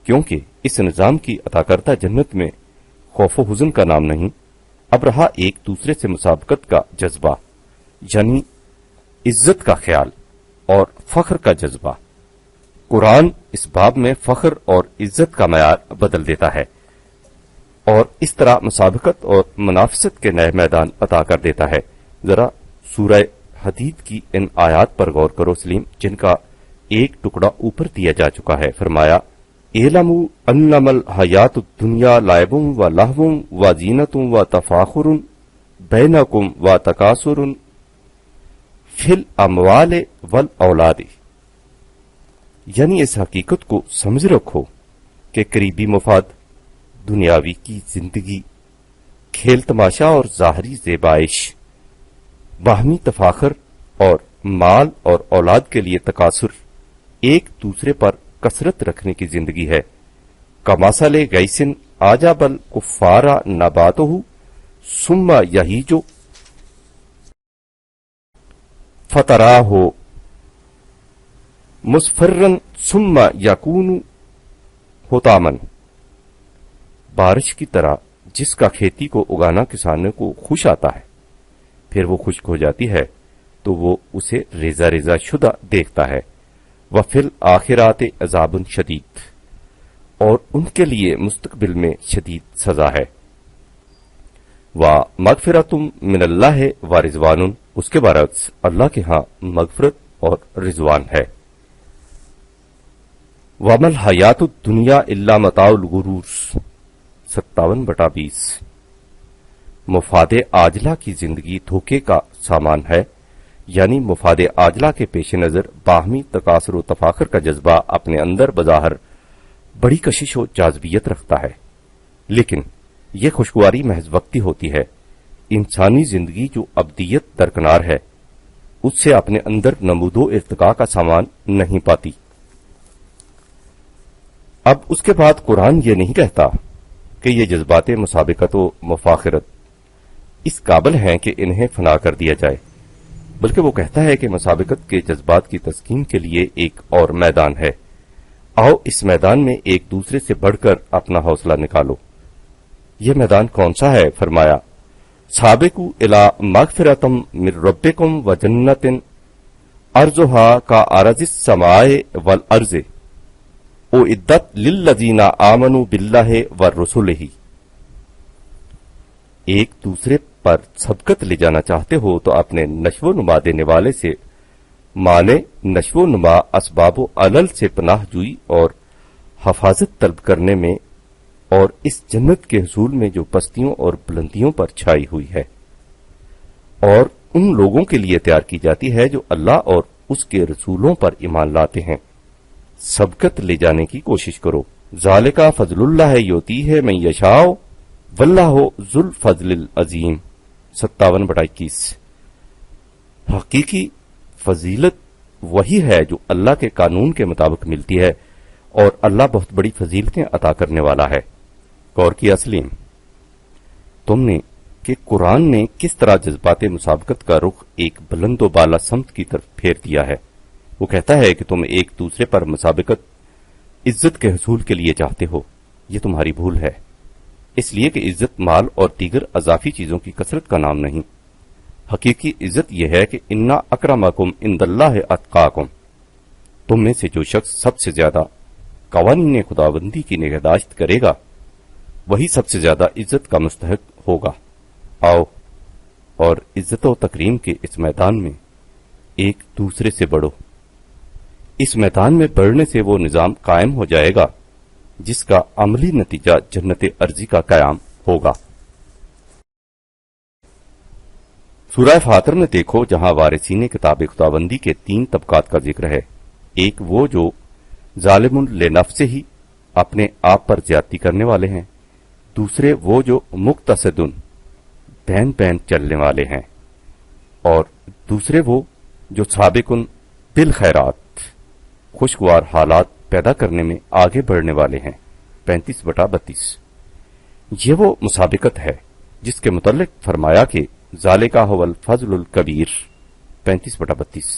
کیونکہ اس نظام کی عطا کردہ جنت میں خوف و حزن کا نام نہیں، اب رہا ایک دوسرے سے مسابقت کا جذبہ، یعنی عزت کا خیال اور فخر کا جذبہ. قرآن اس باب میں فخر اور عزت کا معیار بدل دیتا ہے اور اس طرح مسابقت اور منافست کے نئے میدان عطا کر دیتا ہے. ذرا سورہ حدید کی ان آیات پر غور کرو سلیم، جن کا ایک ٹکڑا اوپر دیا جا چکا ہے۔ فرمایا اعلموا انما الحیات الدنیا لعب و لہو و زینت و تفاخر بینکم و تکاثر فی الاموال والاولاد، یعنی اس حقیقت کو سمجھ رکھو کہ قریبی مفاد، دنیاوی کی زندگی، کھیل تماشا اور ظاہری زیبائش، باہمی تفاخر اور مال اور اولاد کے لیے تکاثر، ایک دوسرے پر کثرت رکھنے کی زندگی ہے۔ کمثل غیث اعجب الکفار نباتہ ثم یہیج فتراہ مصفرا ثم یکون حطاما، بارش کی طرح جس کا کھیتی کو اگانا کسانوں کو خوش آتا ہے، پھر وہ خشک ہو جاتی ہے تو وہ اسے ریزہ ریزہ شدہ دیکھتا ہے۔ وفی الآخرات عذاب شدید، اور ان کے لیے مستقبل میں شدید سزا ہے۔ ومغفرۃ من اللہ ورضوان، اس کے برعکس اللہ کے ہاں مغفرت اور رضوان ہے۔ وما الحیات الدنیا الا متاع الغرور، 57/20، مفاد عاجلہ کی زندگی دھوکے کا سامان ہے، یعنی مفاد عاجلہ کے پیش نظر باہمی تکاثر و تفاخر کا جذبہ اپنے اندر بظاہر بڑی کشش و جاذبیت رکھتا ہے، لیکن یہ خوشگواری محض وقتی ہوتی ہے۔ انسانی زندگی جو ابدیت درکنار ہے، اس سے اپنے اندر نمود و ارتقاء کا سامان نہیں پاتی۔ اب اس کے بعد قرآن یہ نہیں کہتا کہ یہ جذبات مسابقت و مفاخرت اس قابل ہیں کہ انہیں فنا کر دیا جائے، بلکہ وہ کہتا ہے کہ مسابقت کے جذبات کی تسکین کے لیے ایک اور میدان ہے، آؤ اس میدان میں ایک دوسرے سے بڑھ کر اپنا حوصلہ نکالو۔ یہ میدان کون سا ہے؟ فرمایا سابقوا الی مغفرۃ من ربکم وجنۃ عرضھا کعرض السماء والارض اعدت للذین آمنوا باللہ ورسلہ۔ ایک دوسرے پر سبقت لے جانا چاہتے ہو تو اپنے نشو و نما دینے والے سے مانے نشو و نما اسباب و علل سے پناہ جوئی اور حفاظت طلب کرنے میں، اور اس جنت کے حصول میں جو پستیوں اور بلندیوں پر چھائی ہوئی ہے، اور ان لوگوں کے لیے تیار کی جاتی ہے جو اللہ اور اس کے رسولوں پر ایمان لاتے ہیں۔ سبقت لے جانے کی کوشش کرو۔ ذالک فضل اللہ یؤتیہ من یشاء واللہ ذو الفضل العظیم، 57/21۔ حقیقی فضیلت وہی ہے جو اللہ کے قانون کے مطابق ملتی ہے، اور اللہ بہت بڑی فضیلتیں عطا کرنے والا ہے۔ غور کیا سلیم تم نے کہ قرآن نے کس طرح جذبات مسابقت کا رخ ایک بلند و بالا سمت کی طرف پھیر دیا ہے۔ وہ کہتا ہے کہ تم ایک دوسرے پر مسابقت عزت کے حصول کے لیے چاہتے ہو، یہ تمہاری بھول ہے، اس لیے کہ عزت مال اور دیگر اضافی چیزوں کی کثرت کا نام نہیں۔ حقیقی عزت یہ ہے کہ انا اکرمکم عند اللہ اتقاکم، تم میں سے جو شخص سب سے زیادہ قوانین خداوندی کی نگہداشت کرے گا وہی سب سے زیادہ عزت کا مستحق ہوگا۔ آؤ اور عزت و تکریم کے اس میدان میں ایک دوسرے سے بڑھو۔ اس میدان میں بڑھنے سے وہ نظام قائم ہو جائے گا جس کا عملی نتیجہ جنت ارضی کا قیام ہوگا۔ سورہ فاطر میں دیکھو جہاں وارثین کتاب خداوندی کے 3 طبقات کا ذکر ہے۔ ایک وہ جو ظالم لنفسہ ہی اپنے آپ پر زیادتی کرنے والے ہیں، دوسرے وہ جو مقتصد بین بین چلنے والے ہیں، اور دوسرے وہ جو سابق بالخیرات خوشگوار حالات پیدا کرنے میں آگے بڑھنے والے ہیں، 35/32۔ یہ وہ مسابقت ہے جس کے متعلق فرمایا کہ ذالک هو الفضل الکبیر، 35/32۔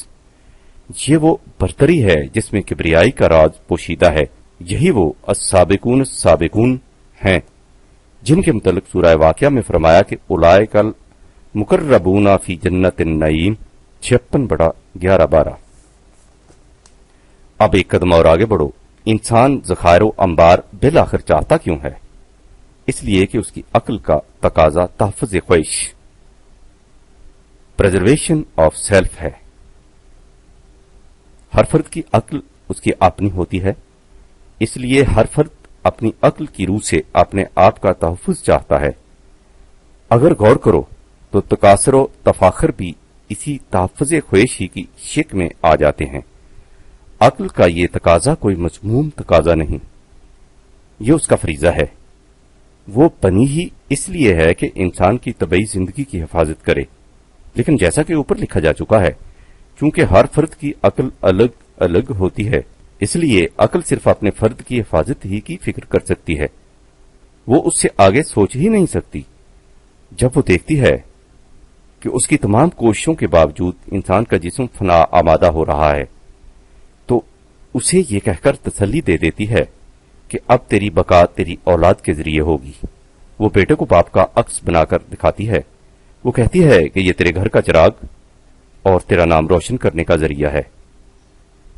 یہ وہ برتری ہے جس میں کبریائی کا راز پوشیدہ ہے، یہی وہ السابقون السابقون ہیں جن کے متعلق سورہ واقعہ میں فرمایا کہ اولئک المقربون فی جنت النعیم، 56/11-12۔ اب ایک قدم اور آگے بڑھو۔ انسان ذخائر و انبار بالآخر چاہتا کیوں ہے؟ اس لیے کہ اس کی عقل کا تقاضا تحفظ خواہش، پریزرویشن آف سیلف ہے۔ ہر فرد کی عقل اس کی اپنی ہوتی ہے، اس لیے ہر فرد اپنی عقل کی روح سے اپنے آپ کا تحفظ چاہتا ہے۔ اگر غور کرو تو تکاثر و تفاخر بھی اسی تحفظ خواہش ہی کی شک میں آ جاتے ہیں۔ عقل کا یہ تقاضا کوئی مذموم تقاضا نہیں، یہ اس کا فریضہ ہے۔ وہ بنی ہی اس لیے ہے کہ انسان کی طبعی زندگی کی حفاظت کرے، لیکن جیسا کہ اوپر لکھا جا چکا ہے، چونکہ ہر فرد کی عقل الگ الگ ہوتی ہے، اس لیے عقل صرف اپنے فرد کی حفاظت ہی کی فکر کر سکتی ہے، وہ اس سے آگے سوچ ہی نہیں سکتی۔ جب وہ دیکھتی ہے کہ اس کی تمام کوششوں کے باوجود انسان کا جسم فنا آمادہ ہو رہا ہے، تو اسے یہ کہہ کر تسلی دے دیتی ہے کہ اب تیری بقا تیری اولاد کے ذریعے ہوگی۔ وہ بیٹے کو باپ کا عکس بنا کر دکھاتی ہے، وہ کہتی ہے کہ یہ تیرے گھر کا چراغ اور تیرا نام روشن کرنے کا ذریعہ ہے،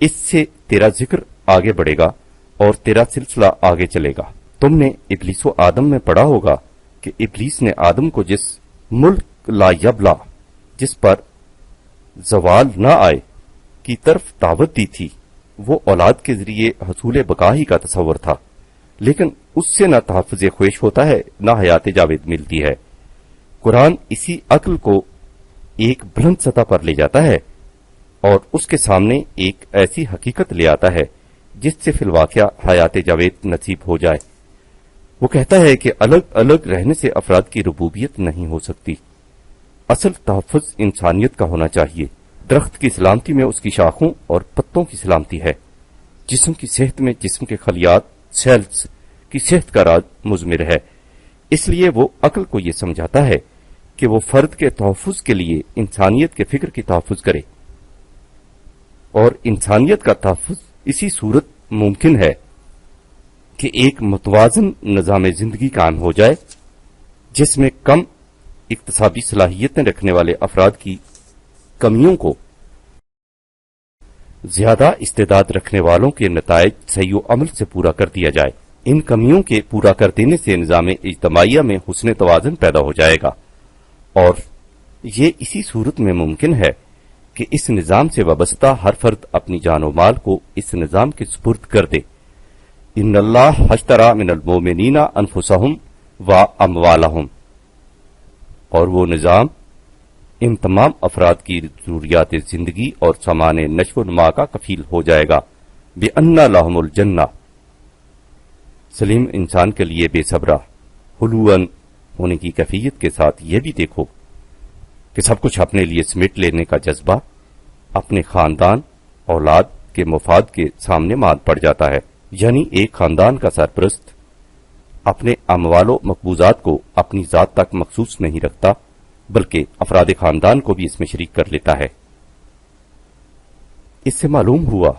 اس سے تیرا ذکر آگے بڑھے گا اور تیرا سلسلہ آگے چلے گا۔ تم نے ابلیس و آدم میں پڑھا ہوگا کہ ابلیس نے آدم کو جس ملک لا یبلا، جس پر زوال نہ آئے، کی طرف دعوت دی تھی، وہ اولاد کے ذریعے حصول بقا ہی کا تصور تھا، لیکن اس سے نہ تحفظ خواہش ہوتا ہے نہ حیات جاوید ملتی ہے۔ قرآن اسی عقل کو ایک بلند سطح پر لے جاتا ہے اور اس کے سامنے ایک ایسی حقیقت لے آتا ہے جس سے فی الواقعہ حیات جاوید نصیب ہو جائے۔ وہ کہتا ہے کہ الگ الگ رہنے سے افراد کی ربوبیت نہیں ہو سکتی، اصل تحفظ انسانیت کا ہونا چاہیے۔ درخت کی سلامتی میں اس کی شاخوں اور پتوں کی سلامتی ہے، جسم کی صحت میں جسم کے خلیات سیلز کی صحت کا راز مضمر ہے۔ اس لیے وہ عقل کو یہ سمجھاتا ہے کہ وہ فرد کے تحفظ کے لیے انسانیت کے فکر کی تحفظ کرے، اور انسانیت کا تحفظ اسی صورت ممکن ہے کہ ایک متوازن نظام زندگی قائم ہو جائے جس میں کم اکتسابی صلاحیتیں رکھنے والے افراد کی کمیوں کو زیادہ استعداد رکھنے والوں کے نتائج صحیح و عمل سے پورا کر دیا جائے۔ ان کمیوں کے پورا کر دینے سے نظام اجتماعیہ میں حسن توازن پیدا ہو جائے گا، اور یہ اسی صورت میں ممکن ہے کہ اس نظام سے وابستہ ہر فرد اپنی جان و مال کو اس نظام کے سپرد کر دے۔ ان اللہ اشتری من المؤمنین انفسہم و اموالہم، اور وہ نظام ان تمام افراد کی ضروریات زندگی اور سامان نشو و نما کا کفیل ہو جائے گا۔ بِأَنَّ لَهُمُ الْجَنَّةَ، سلیم انسان کے لیے بے صبرہ حلوان ہونے کی کیفیت کے ساتھ یہ بھی دیکھو کہ سب کچھ اپنے لیے سمیٹ لینے کا جذبہ اپنے خاندان اولاد کے مفاد کے سامنے مات پڑ جاتا ہے، یعنی ایک خاندان کا سرپرست اپنے اموال و مقبوضات کو اپنی ذات تک مخصوص نہیں رکھتا بلکہ افراد خاندان کو بھی اس میں شریک کر لیتا ہے۔ اس سے معلوم ہوا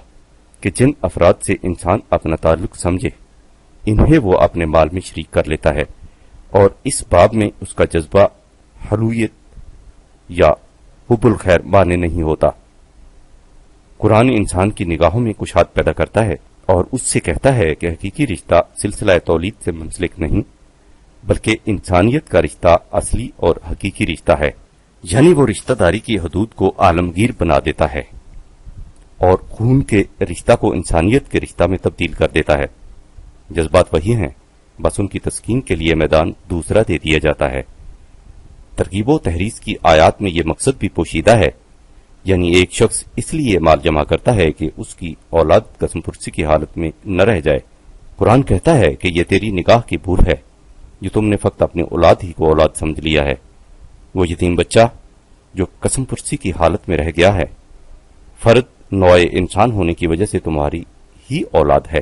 کہ جن افراد سے انسان اپنا تعلق سمجھے انہیں وہ اپنے مال میں شریک کر لیتا ہے، اور اس باب میں اس کا جذبہ حلویت یا حب الخیر مانے نہیں ہوتا۔ قرآن انسان کی نگاہوں میں کشاد پیدا کرتا ہے اور اس سے کہتا ہے کہ حقیقی رشتہ سلسلہ تولید سے منسلک نہیں بلکہ انسانیت کا رشتہ اصلی اور حقیقی رشتہ ہے، یعنی وہ رشتہ داری کی حدود کو عالمگیر بنا دیتا ہے اور خون کے رشتہ کو انسانیت کے رشتہ میں تبدیل کر دیتا ہے۔ جذبات وہی ہیں، بس ان کی تسکین کے لیے میدان دوسرا دے دیا جاتا ہے۔ ترغیب و تحریض کی آیات میں یہ مقصد بھی پوشیدہ ہے، یعنی ایک شخص اس لیے مال جمع کرتا ہے کہ اس کی اولاد قسم پرسی کی حالت میں نہ رہ جائے۔ قرآن کہتا ہے کہ یہ تیری نگاہ کی بھول ہے جو تم نے فقط اپنی اولاد ہی کو اولاد سمجھ لیا ہے۔ وہ یتیم بچہ جو قسم پرسی کی حالت میں رہ گیا ہے، فرد نوع انسان ہونے کی وجہ سے تمہاری ہی اولاد ہے،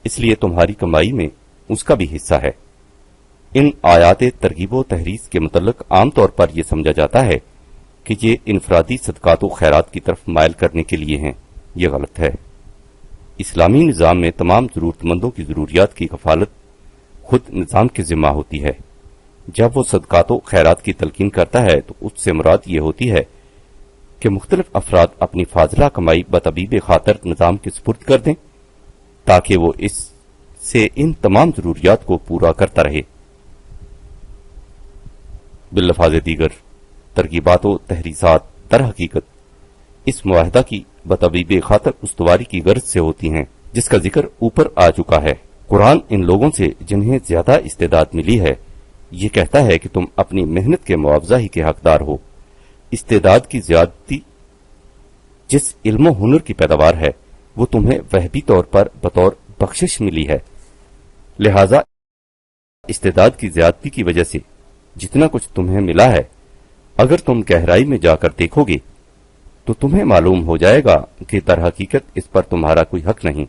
اس لیے تمہاری کمائی میں اس کا بھی حصہ ہے۔ ان آیات ترغیب و تحریض کے متعلق عام طور پر یہ سمجھا جاتا ہے کہ یہ انفرادی صدقات و خیرات کی طرف مائل کرنے کے لیے ہیں، یہ غلط ہے۔ اسلامی نظام میں تمام ضرورت مندوں کی ضروریات کی کفالت خود نظام کے ذمہ ہوتی ہے۔ جب وہ صدقات و خیرات کی تلقین کرتا ہے تو اس سے مراد یہ ہوتی ہے کہ مختلف افراد اپنی فاضلہ کمائی بطبیب خاطر نظام کے سپرد کر دیں تاکہ وہ اس سے ان تمام ضروریات کو پورا کرتا رہے۔ باللفاظ دیگر، ترغیبات و تحریضات در حقیقت اس معاہدہ کی بطبیب خاطر استواری کی غرض سے ہوتی ہیں، جس کا ذکر اوپر آ چکا ہے۔ قرآن ان لوگوں سے جنہیں زیادہ استعداد ملی ہے یہ کہتا ہے کہ تم اپنی محنت کے معاوضہ ہی کے حقدار ہو۔ استعداد کی زیادتی جس علم و ہنر کی پیداوار ہے وہ تمہیں وہبی طور پر بطور بخشش ملی ہے، لہذا استعداد کی زیادتی کی وجہ سے جتنا کچھ تمہیں ملا ہے اگر تم گہرائی میں جا کر دیکھو گے تو تمہیں معلوم ہو جائے گا کہ در حقیقت اس پر تمہارا کوئی حق نہیں،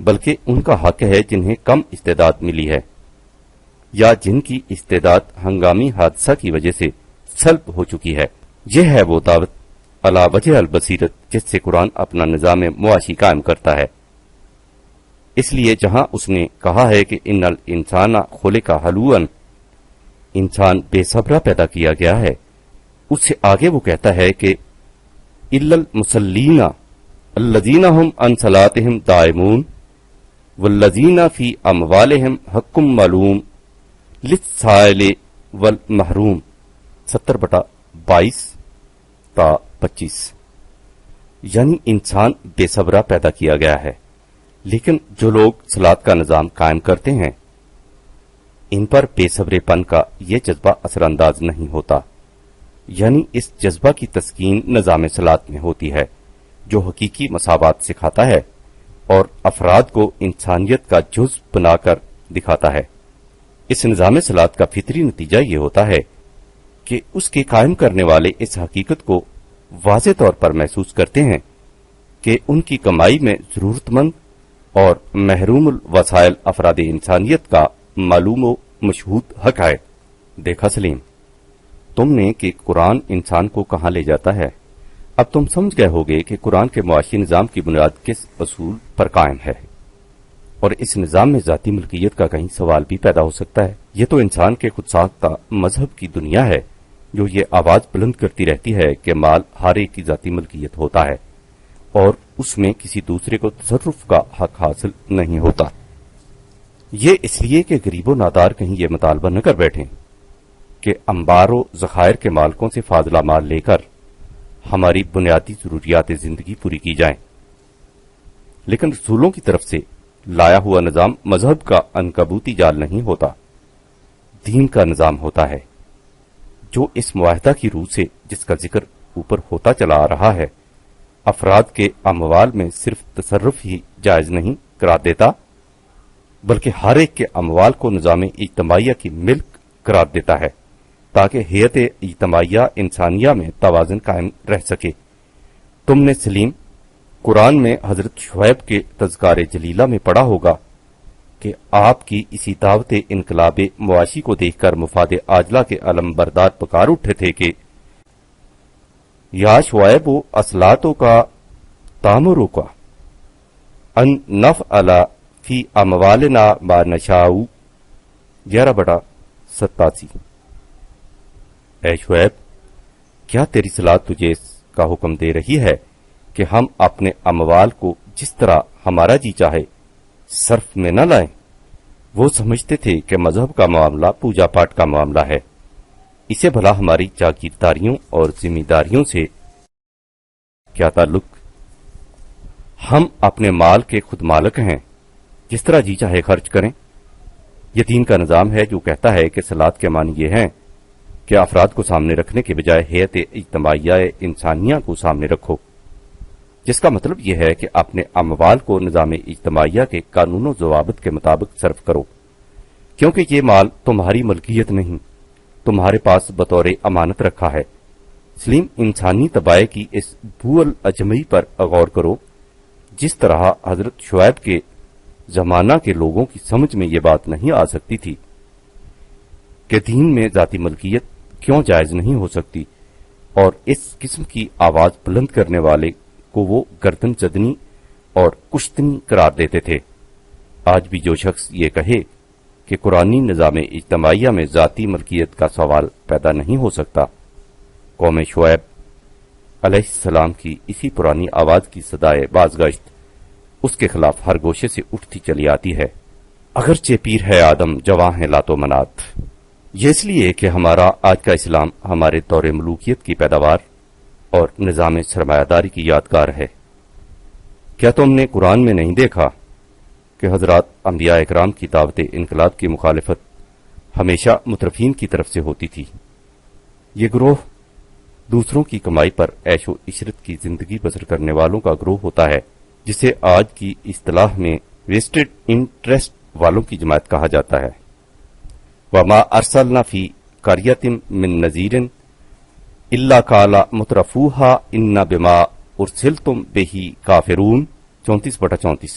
بلکہ ان کا حق ہے جنہیں کم استعداد ملی ہے یا جن کی استعداد ہنگامی حادثہ کی وجہ سے سلب ہو چکی ہے۔ یہ ہے وہ دعوت علی وجہ البصیرت جس سے قرآن اپنا نظام معاشی قائم کرتا ہے۔ اس لیے جہاں اس نے کہا ہے کہ ان الانسان خلق ہلوعا، انسان بے صبرا پیدا کیا گیا ہے، اس سے آگے وہ کہتا ہے کہ الا المصلین الذین هم عن صلاتهم دائمون والذین فی اموالهم حق معلوم للسائل والمحروم، 70/22 تا 25۔ یعنی انسان بے صبرا پیدا کیا گیا ہے، لیکن جو لوگ صلاۃ کا نظام قائم کرتے ہیں ان پر بے صبرے پن کا یہ جذبہ اثر انداز نہیں ہوتا، یعنی اس جذبہ کی تسکین نظام صلاۃ میں ہوتی ہے جو حقیقی مساوات سکھاتا ہے اور افراد کو انسانیت کا جزو بنا کر دکھاتا ہے۔ اس نظام صلاۃ کا فطری نتیجہ یہ ہوتا ہے کہ اس کے قائم کرنے والے اس حقیقت کو واضح طور پر محسوس کرتے ہیں کہ ان کی کمائی میں ضرورت مند اور محروم الوسائل افراد انسانیت کا معلوم و مشہود حق ہے۔ دیکھا سلیم، تم نے کہ قرآن انسان کو کہاں لے جاتا ہے، اب تم سمجھ گئے ہوگے کہ قرآن کے معاشی نظام کی بنیاد کس اصول پر قائم ہے، اور اس نظام میں ذاتی ملکیت کا کہیں سوال بھی پیدا ہو سکتا ہے۔ یہ تو انسان کے خود ساختہ مذہب کی دنیا ہے جو یہ آواز بلند کرتی رہتی ہے کہ مال ہر ایک کی ذاتی ملکیت ہوتا ہے اور اس میں کسی دوسرے کو تصرف کا حق حاصل نہیں ہوتا۔ یہ اس لیے کہ غریب و نادار کہیں یہ مطالبہ نہ کر بیٹھیں کہ انبار و ذخائر کے مالکوں سے فاضلہ مال لے کر ہماری بنیادی ضروریات زندگی پوری کی جائیں، لیکن رسولوں کی طرف سے لایا ہوا نظام مذہب کا عنکبوتی جال نہیں ہوتا، دین کا نظام ہوتا ہے جو اس معاہدہ کی روح سے جس کا ذکر اوپر ہوتا چلا آ رہا ہے افراد کے اموال میں صرف تصرف ہی جائز نہیں قرار دیتا بلکہ ہر ایک کے اموال کو نظام اجتماعیہ کی ملک قرار دیتا ہے تاکہ ہیئت اجتماعیہ انسانیہ میں توازن قائم رہ سکے۔ تم نے سلیم قرآن میں حضرت شعیب کے تذکار جلیلہ میں پڑھا ہوگا کہ آپ کی اسی دعوت انقلاب معاشی کو دیکھ کر مفاد عاجلہ کے علم بردار پکار اٹھے تھے کہ یا شعیب و اصلاتوں کا تامروں کا ان نفعل فی اموالنا ما نشاء، 11/87۔ اے شعیب، کیا تیری صلاۃ تجھے اس کا حکم دے رہی ہے کہ ہم اپنے اموال کو جس طرح ہمارا جی چاہے صرف میں نہ لائیں؟ وہ سمجھتے تھے کہ مذہب کا معاملہ پوجا پاٹ کا معاملہ ہے، اسے بھلا ہماری جاگیرداریوں اور ذمہ داریوں سے کیا تعلق؟ ہم اپنے مال کے خود مالک ہیں، جس طرح جی چاہے خرچ کریں۔ یہ دین کا نظام ہے جو کہتا ہے کہ صلاۃ کے معنی یہ ہیں کہ افراد کو سامنے رکھنے کے بجائے ہیئت اجتماعیہ انسانیہ کو سامنے رکھو، جس کا مطلب یہ ہے کہ اپنے اموال کو نظام اجتماعیہ کے قانون و ضوابط کے مطابق صرف کرو، کیونکہ یہ مال تمہاری ملکیت نہیں، تمہارے پاس بطور امانت رکھا ہے۔ سلیم، انسانی طبائع کی اس بو الاجمی پر غور کرو۔ جس طرح حضرت شعیب کے زمانہ کے لوگوں کی سمجھ میں یہ بات نہیں آ سکتی تھی کہ دین میں ذاتی ملکیت کیوں جائز نہیں ہو سکتی، اور اس قسم کی آواز بلند کرنے والے کو وہ گردن زدنی اور کشتنی قرار دیتے تھے۔ آج بھی جو شخص یہ کہے کہ قرآنی نظام اجتماعیہ میں ذاتی ملکیت کا سوال پیدا نہیں ہو سکتا، قوم شعیب علیہ السلام کی اسی پرانی آواز کی صدائے بازگشت اس کے خلاف ہر گوشے سے اٹھتی چلی آتی ہے۔ اگرچہ پیر ہے آدم، جواں ہے لات و منات، یہ اس لیے کہ ہمارا آج کا اسلام ہمارے دور ملوکیت کی پیداوار اور نظام سرمایہ داری کی یادگار ہے۔ کیا تم نے قرآن میں نہیں دیکھا کہ حضرات انبیاء اکرام کی دعوت انقلاب کی مخالفت ہمیشہ مترفین کی طرف سے ہوتی تھی؟ یہ گروہ دوسروں کی کمائی پر عیش و عشرت کی زندگی بسر کرنے والوں کا گروہ ہوتا ہے، جسے آج کی اصطلاح میں ویسٹڈ انٹرسٹ والوں کی جماعت کہا جاتا ہے۔ وما ارسلنا فی قریۃ من نذیر الا قال مترفوہا انا بما ارسلتم بہ کافرون، 34/34۔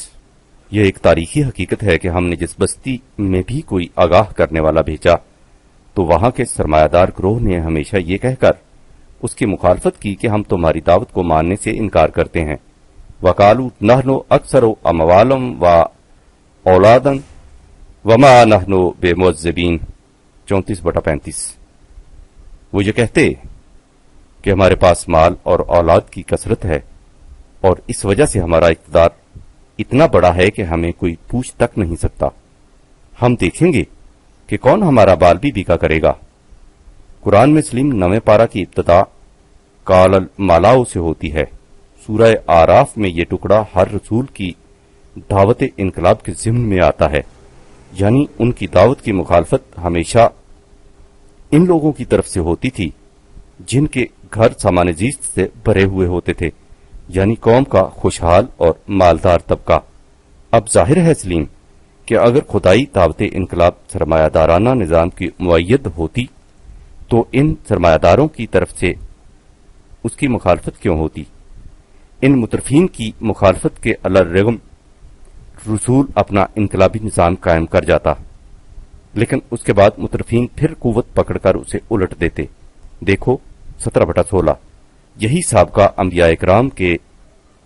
یہ ایک تاریخی حقیقت ہے کہ ہم نے جس بستی میں بھی کوئی آگاہ کرنے والا بھیجا تو وہاں کے سرمایہ دار گروہ نے ہمیشہ یہ کہہ کر اس کی مخالفت کی کہ ہم تمہاری دعوت کو ماننے سے انکار کرتے ہیں۔ وقالوا نحن اکثر اموالا و اولادا وما نحن بمعذبین، 34/35۔ وہ یہ کہتے کہ ہمارے پاس مال اور اولاد کی کثرت ہے اور اس وجہ سے ہمارا اقتدار اتنا بڑا ہے کہ ہمیں کوئی پوچھ تک نہیں سکتا۔ ہم دیکھیں گے کہ کون ہمارا بال بھی بیکا کرے گا۔ قرآن میں سلیم 9 پارہ کی ابتدا قال المالاؤ سے ہوتی ہے۔ سورہ آراف میں یہ ٹکڑا ہر رسول کی دعوت انقلاب کے ضمن میں آتا ہے، یعنی ان کی دعوت کی مخالفت ہمیشہ ان لوگوں کی طرف سے ہوتی تھی جن کے گھر سامان زیست سے بھرے ہوئے ہوتے تھے، یعنی قوم کا خوشحال اور مالدار طبقہ۔ اب ظاہر ہے سلیم کہ اگر خدائی دعوت انقلاب سرمایہ دارانہ نظام کی مؤید ہوتی تو ان سرمایہ داروں کی طرف سے اس کی مخالفت کیوں ہوتی؟ ان مترفین کی مخالفت کے الرغم رسول اپنا انقلابی نظام قائم کر جاتا، لیکن اس کے بعد مترفین پھر قوت پکڑ کر اسے الٹ دیتے۔ دیکھو 17/16۔ یہی سابقہ انبیاء اکرام کے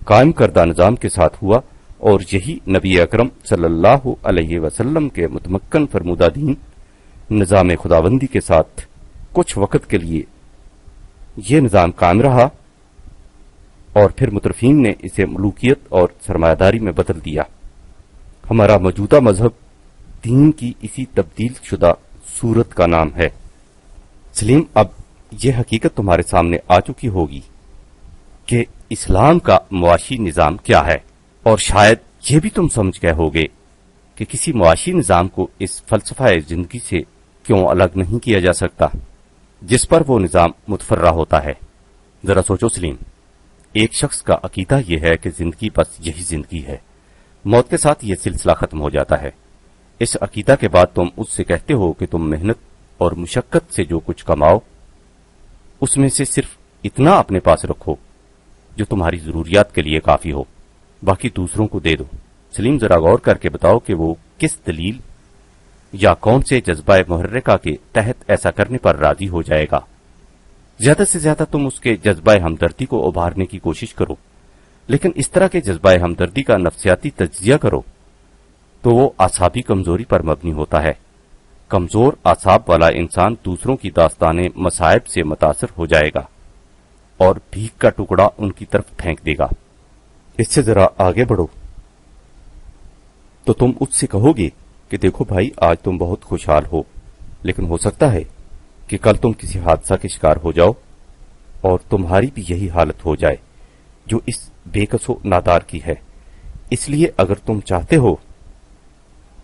قائم کردہ نظام کے ساتھ ہوا اور یہی نبی اکرم صلی اللہ علیہ وسلم کے متمکن فرمودہ دین نظام خداوندی کے ساتھ کچھ وقت کے لیے یہ نظام قائم رہا اور پھر مترفین نے اسے ملوکیت اور سرمایہ داری میں بدل دیا۔ ہمارا موجودہ مذہب دین کی اسی تبدیل شدہ صورت کا نام ہے۔ سلیم، اب یہ حقیقت تمہارے سامنے آ چکی ہوگی کہ اسلام کا معاشی نظام کیا ہے، اور شاید یہ بھی تم سمجھ گئے ہوگے کہ کسی معاشی نظام کو اس فلسفہ زندگی سے کیوں الگ نہیں کیا جا سکتا جس پر وہ نظام متفرع ہوتا ہے۔ ذرا سوچو سلیم، ایک شخص کا عقیدہ یہ ہے کہ زندگی بس یہی زندگی ہے، موت کے ساتھ یہ سلسلہ ختم ہو جاتا ہے۔ اس عقیدہ کے بعد تم اس سے کہتے ہو کہ تم محنت اور مشقت سے جو کچھ کماؤ اس میں سے صرف اتنا اپنے پاس رکھو جو تمہاری ضروریات کے لیے کافی ہو، باقی دوسروں کو دے دو۔ سلیم، ذرا غور کر کے بتاؤ کہ وہ کس دلیل یا کون سے جذبہ محرکہ کے تحت ایسا کرنے پر راضی ہو جائے گا۔ زیادہ سے زیادہ تم اس کے جذبہ ہمدردی کو ابھارنے کی کوشش کرو، لیکن اس طرح کے جذبہ ہمدردی کا نفسیاتی تجزیہ کرو تو وہ اعصابی کمزوری پر مبنی ہوتا ہے۔ کمزور اعصاب والا انسان دوسروں کی داستان مصائب سے متاثر ہو جائے گا اور بھیک کا ٹکڑا ان کی طرف پھینک دے گا۔ اس سے ذرا آگے بڑھو تو تم اس سے کہو گے کہ دیکھو بھائی، آج تم بہت خوشحال ہو، لیکن ہو سکتا ہے کہ کل تم کسی حادثہ کے شکار ہو جاؤ اور تمہاری بھی یہی حالت ہو جائے جو اس بے کس و نادار کی ہے۔ اس لیے اگر تم چاہتے ہو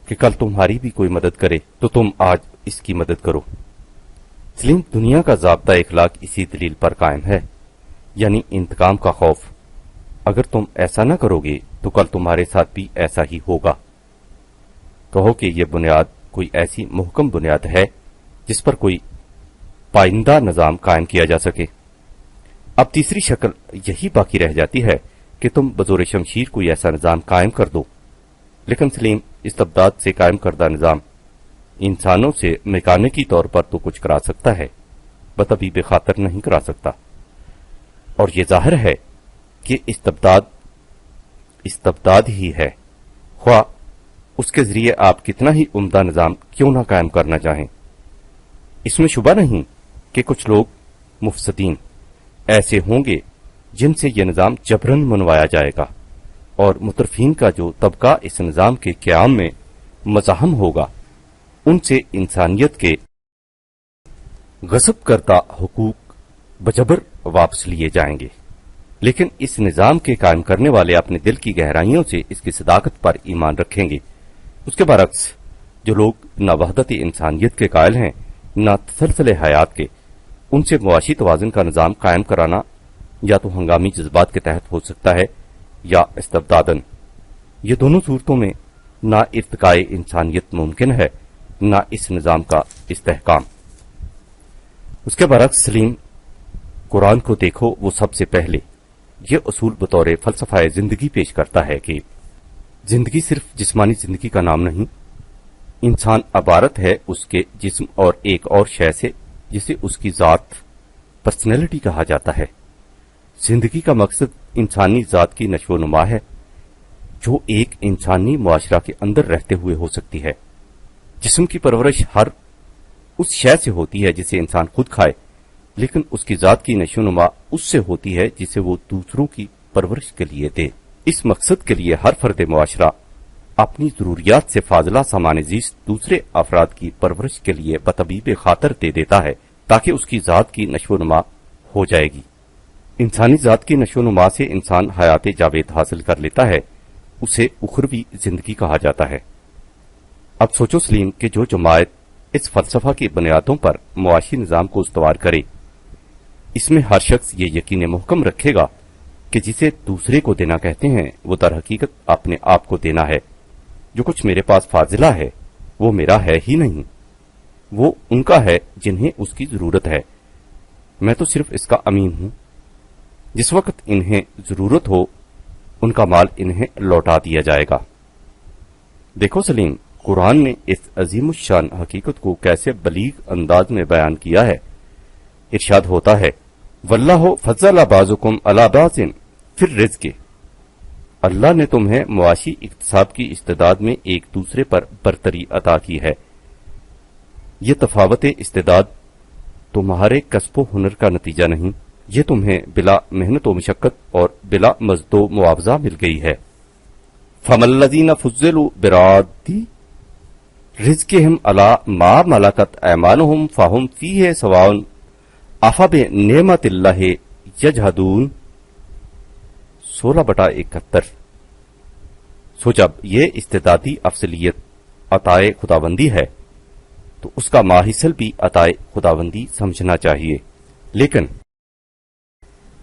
کہ کل تمہاری بھی کوئی مدد کرے تو تم آج اس کی مدد کرو۔ سلیم، دنیا کا ضابطہ اخلاق اسی دلیل پر قائم ہے، یعنی انتقام کا خوف۔ اگر تم ایسا نہ کرو گے تو کل تمہارے ساتھ بھی ایسا ہی ہوگا۔ کہو کہ یہ بنیاد کوئی ایسی محکم بنیاد ہے جس پر کوئی پائندہ نظام قائم کیا جا سکے۔ اب تیسری شکل یہی باقی رہ جاتی ہے کہ تم بزور شمشیر کوئی ایسا نظام قائم کر دو، لیکن سلیم، استبداد سے قائم کردہ نظام انسانوں سے میکانکی طور پر تو کچھ کرا سکتا ہے، بطبیب خاطر نہیں کرا سکتا، اور یہ ظاہر ہے کہ استبداد ہی ہے، خواہ اس کے ذریعے آپ کتنا ہی عمدہ نظام کیوں نہ قائم کرنا چاہیں۔ اس میں شبہ نہیں کہ کچھ لوگ مفسدین ایسے ہوں گے جن سے یہ نظام جبرن منوایا جائے گا، اور مترفین کا جو طبقہ اس نظام کے قیام میں مزاحم ہوگا ان سے انسانیت کے غصب کردہ حقوق بجبر واپس لیے جائیں گے۔ لیکن اس نظام کے قائم کرنے والے اپنے دل کی گہرائیوں سے اس کی صداقت پر ایمان رکھیں گے۔ اس کے برعکس جو لوگ نہ وحدت انسانیت کے قائل ہیں نہ تسلسل حیات کے، ان سے معاشی توازن کا نظام قائم کرانا یا تو ہنگامی جذبات کے تحت ہو سکتا ہے یا استبدادن۔ یہ دونوں صورتوں میں نہ ارتقاء انسانیت ممکن ہے نہ اس نظام کا استحکام۔ اس کے برعکس سلیم، قرآن کو دیکھو، وہ سب سے پہلے یہ اصول بطور فلسفہ زندگی پیش کرتا ہے کہ زندگی صرف جسمانی زندگی کا نام نہیں، انسان عبارت ہے اس کے جسم اور ایک اور شے سے جسے اس کی ذات، پرسنالٹی کہا جاتا ہے۔ زندگی کا مقصد انسانی ذات کی نشو و نما ہے، جو ایک انسانی معاشرہ کے اندر رہتے ہوئے ہو سکتی ہے۔ جسم کی پرورش ہر اس شے سے ہوتی ہے جسے انسان خود کھائے، لیکن اس کی ذات کی نشو و نما اس سے ہوتی ہے جسے وہ دوسروں کی پرورش کے لیے دے۔ اس مقصد کے لیے ہر فرد معاشرہ اپنی ضروریات سے فاضلہ سامان زیست دوسرے افراد کی پرورش کے لیے بطبیب خاطر دے دیتا ہے تاکہ اس کی ذات کی نشو و نما ہو جائے گی۔ انسانی ذات کی نشو و نما سے انسان حیات جاوید حاصل کر لیتا ہے، اسے اخروی زندگی کہا جاتا ہے۔ اب سوچو سلیم کہ جو جماعت اس فلسفہ کی بنیادوں پر معاشی نظام کو استوار کرے، اس میں ہر شخص یہ یقین محکم رکھے گا کہ جسے دوسرے کو دینا کہتے ہیں وہ در حقیقت اپنے آپ کو دینا ہے۔ جو کچھ میرے پاس فاضلہ ہے وہ میرا ہے ہی نہیں، وہ ان کا ہے جنہیں اس کی ضرورت ہے، میں تو صرف اس کا امین ہوں۔ جس وقت انہیں ضرورت ہو ان کا مال انہیں لوٹا دیا جائے گا۔ دیکھو سلیم، قرآن نے اس عظیم الشان حقیقت کو کیسے بلیغ انداز میں بیان کیا ہے۔ ارشاد ہوتا ہے، واللہ فضل بعضکم علی بعض فی الرزق، اللہ نے تمہیں معاشی اکتساب کی استعداد میں ایک دوسرے پر برتری عطا کی ہے۔ یہ تفاوت استعداد تمہارے کسب و ہنر کا نتیجہ نہیں، یہ تمہیں بلا محنت و مشقت اور بلا مزد و معاوضہ مل گئی ہے۔ فَمَا الَّذِينَ فُضِّلُوا بِرَادِّ رِزْقِهِمْ عَلَىٰ مَا مَلَكَتْ أَيْمَانُهُمْ فَهُمْ فِيهِ سَوَاءٌ أَفَبِنِعْمَتِ اللَّهِ يَجْحَدُونَ 16/71۔ سو جب یہ استعدادی افضلیت عطائے خداوندی ہے تو اس کا ماحصل بھی عطائے خداوندی سمجھنا چاہیے، لیکن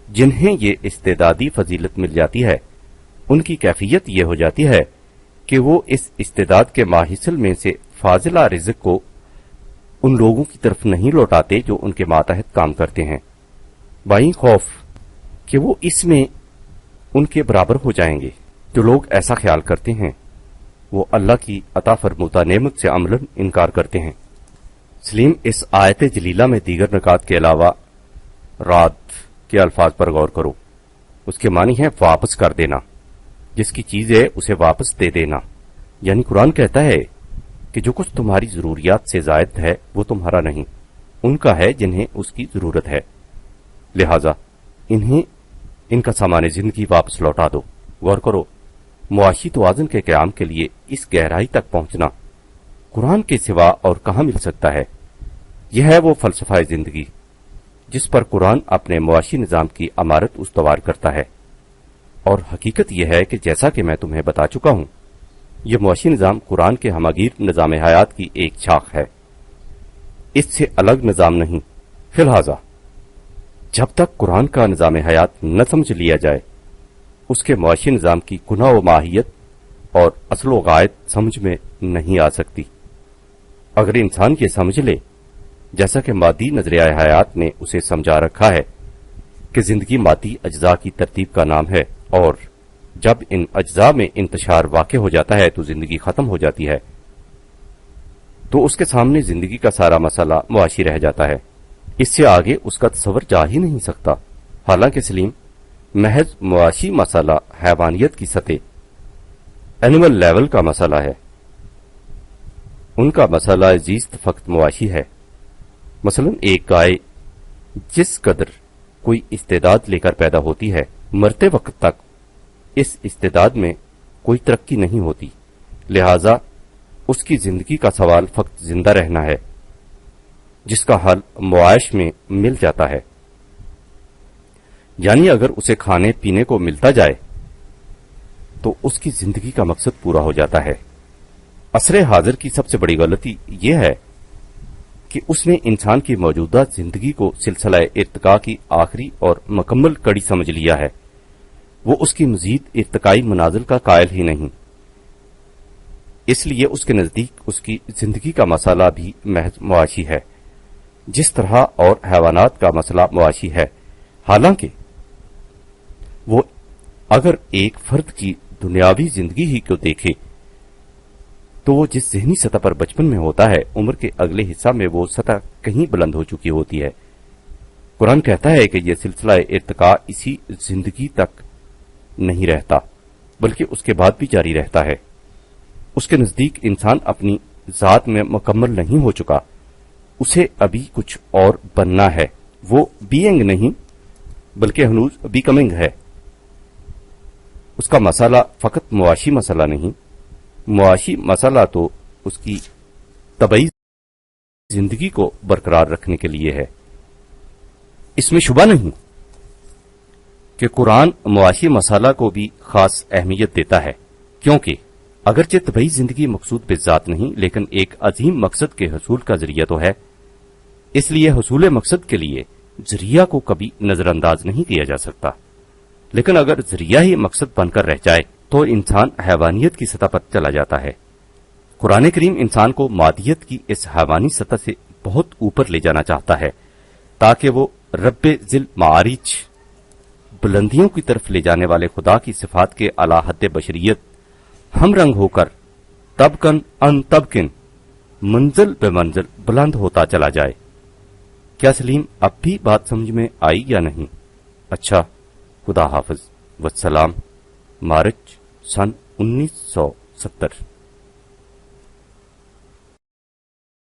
جنہیں یہ استعدادی فضیلت مل جاتی ہے ان کی کیفیت یہ ہو جاتی ہے کہ وہ اس استعداد کے ماحصل میں سے فاضلہ رزق کو ان لوگوں کی طرف نہیں لوٹاتے جو ان کے ماتحت کام کرتے ہیں، بائیں خوف کہ وہ اس میں ان کے برابر ہو جائیں گے۔ جو لوگ ایسا خیال کرتے ہیں وہ اللہ کی عطا فرمودہ نعمت سے عملاً انکار کرتے ہیں۔ سلیم، اس آیت جلیلہ میں دیگر نکات کے علاوہ رات کے الفاظ پر غور کرو۔ اس کے معنی ہے واپس کر دینا، جس کی چیز ہے اسے واپس دے دینا۔ یعنی قرآن کہتا ہے کہ جو کچھ تمہاری ضروریات سے زائد ہے وہ تمہارا نہیں، ان کا ہے جنہیں اس کی ضرورت ہے، لہذا انہیں ان کا سامان زندگی واپس لوٹا دو۔ غور کرو، معاشی توازن کے قیام کے لیے اس گہرائی تک پہنچنا قرآن کے سوا اور کہاں مل سکتا ہے؟ یہ ہے وہ فلسفہ زندگی جس پر قرآن اپنے معاشی نظام کی عمارت استوار کرتا ہے، اور حقیقت یہ ہے کہ جیسا کہ میں تمہیں بتا چکا ہوں، یہ معاشی نظام قرآن کے ہمگیر نظام حیات کی ایک شاخ ہے، اس سے الگ نظام نہیں۔ فی لہذا جب تک قرآن کا نظام حیات نہ سمجھ لیا جائے، اس کے معاشی نظام کی گناہ و ماہیت اور اصل و غایت سمجھ میں نہیں آ سکتی۔ اگر انسان یہ سمجھ لے، جیسا کہ مادی نظریہ حیات نے اسے سمجھا رکھا ہے کہ زندگی مادی اجزاء کی ترتیب کا نام ہے، اور جب ان اجزاء میں انتشار واقع ہو جاتا ہے تو زندگی ختم ہو جاتی ہے، تو اس کے سامنے زندگی کا سارا مسئلہ معاشی رہ جاتا ہے، اس سے آگے اس کا تصور جا ہی نہیں سکتا۔ حالانکہ سلیم، محض معاشی مسئلہ حیوانیت کی سطح، اینیمل لیول کا مسئلہ ہے، ان کا مسئلہ زیست فقط معاشی ہے۔ مثلا ایک گائے جس قدر کوئی استعداد لے کر پیدا ہوتی ہے، مرتے وقت تک اس استعداد میں کوئی ترقی نہیں ہوتی، لہذا اس کی زندگی کا سوال فقط زندہ رہنا ہے، جس کا حل معاش میں مل جاتا ہے۔ یعنی اگر اسے کھانے پینے کو ملتا جائے تو اس کی زندگی کا مقصد پورا ہو جاتا ہے۔ عصر حاضر کی سب سے بڑی غلطی یہ ہے کہ اس نے انسان کی موجودہ زندگی کو سلسلہ ارتقاء کی آخری اور مکمل کڑی سمجھ لیا ہے۔ وہ اس کی مزید ارتقائی منازل کا قائل ہی نہیں، اس لیے اس کے نزدیک اس کی زندگی کا مسئلہ بھی محض معاشی ہے، جس طرح اور حیوانات کا مسئلہ معاشی ہے۔ حالانکہ وہ اگر ایک فرد کی دنیاوی زندگی ہی کو دیکھے تو وہ جس ذہنی سطح پر بچپن میں ہوتا ہے، عمر کے اگلے حصہ میں وہ سطح کہیں بلند ہو چکی ہوتی ہے۔ قرآن کہتا ہے کہ یہ سلسلہ ارتقاء اسی زندگی تک نہیں رہتا بلکہ اس کے بعد بھی جاری رہتا ہے۔ اس کے نزدیک انسان اپنی ذات میں مکمل نہیں ہو چکا، اسے ابھی کچھ اور بننا ہے۔ وہ بینگ نہیں بلکہ ہنوز بیکمنگ ہے۔ اس کا مسئلہ فقط معاشی مسئلہ نہیں، معاشی مسئلہ تو اس کی طبعی زندگی کو برقرار رکھنے کے لیے ہے۔ اس میں شبہ نہیں کہ قرآن معاشی مسئلہ کو بھی خاص اہمیت دیتا ہے، کیونکہ اگرچہ طبعی زندگی مقصود بذات نہیں لیکن ایک عظیم مقصد کے حصول کا ذریعہ تو ہے، اس لیے حصول مقصد کے لیے ذریعہ کو کبھی نظر انداز نہیں کیا جا سکتا۔ لیکن اگر ذریعہ ہی مقصد بن کر رہ جائے تو انسان حیوانیت کی سطح پر چلا جاتا ہے۔ قرآن کریم انسان کو مادیت کی اس حیوانی سطح سے بہت اوپر لے جانا چاہتا ہے تاکہ وہ رب ذی المعارج، بلندیوں کی طرف لے جانے والے خدا کی صفات کے اعلی حد بشریت ہم رنگ ہو کر طبقن ان طبقن، منزل بے منزل بلند ہوتا چلا جائے۔ کیا سلیم اب بھی بات سمجھ میں آئی یا نہیں؟ اچھا، خدا حافظ والسلام۔ مارچ سن 1970۔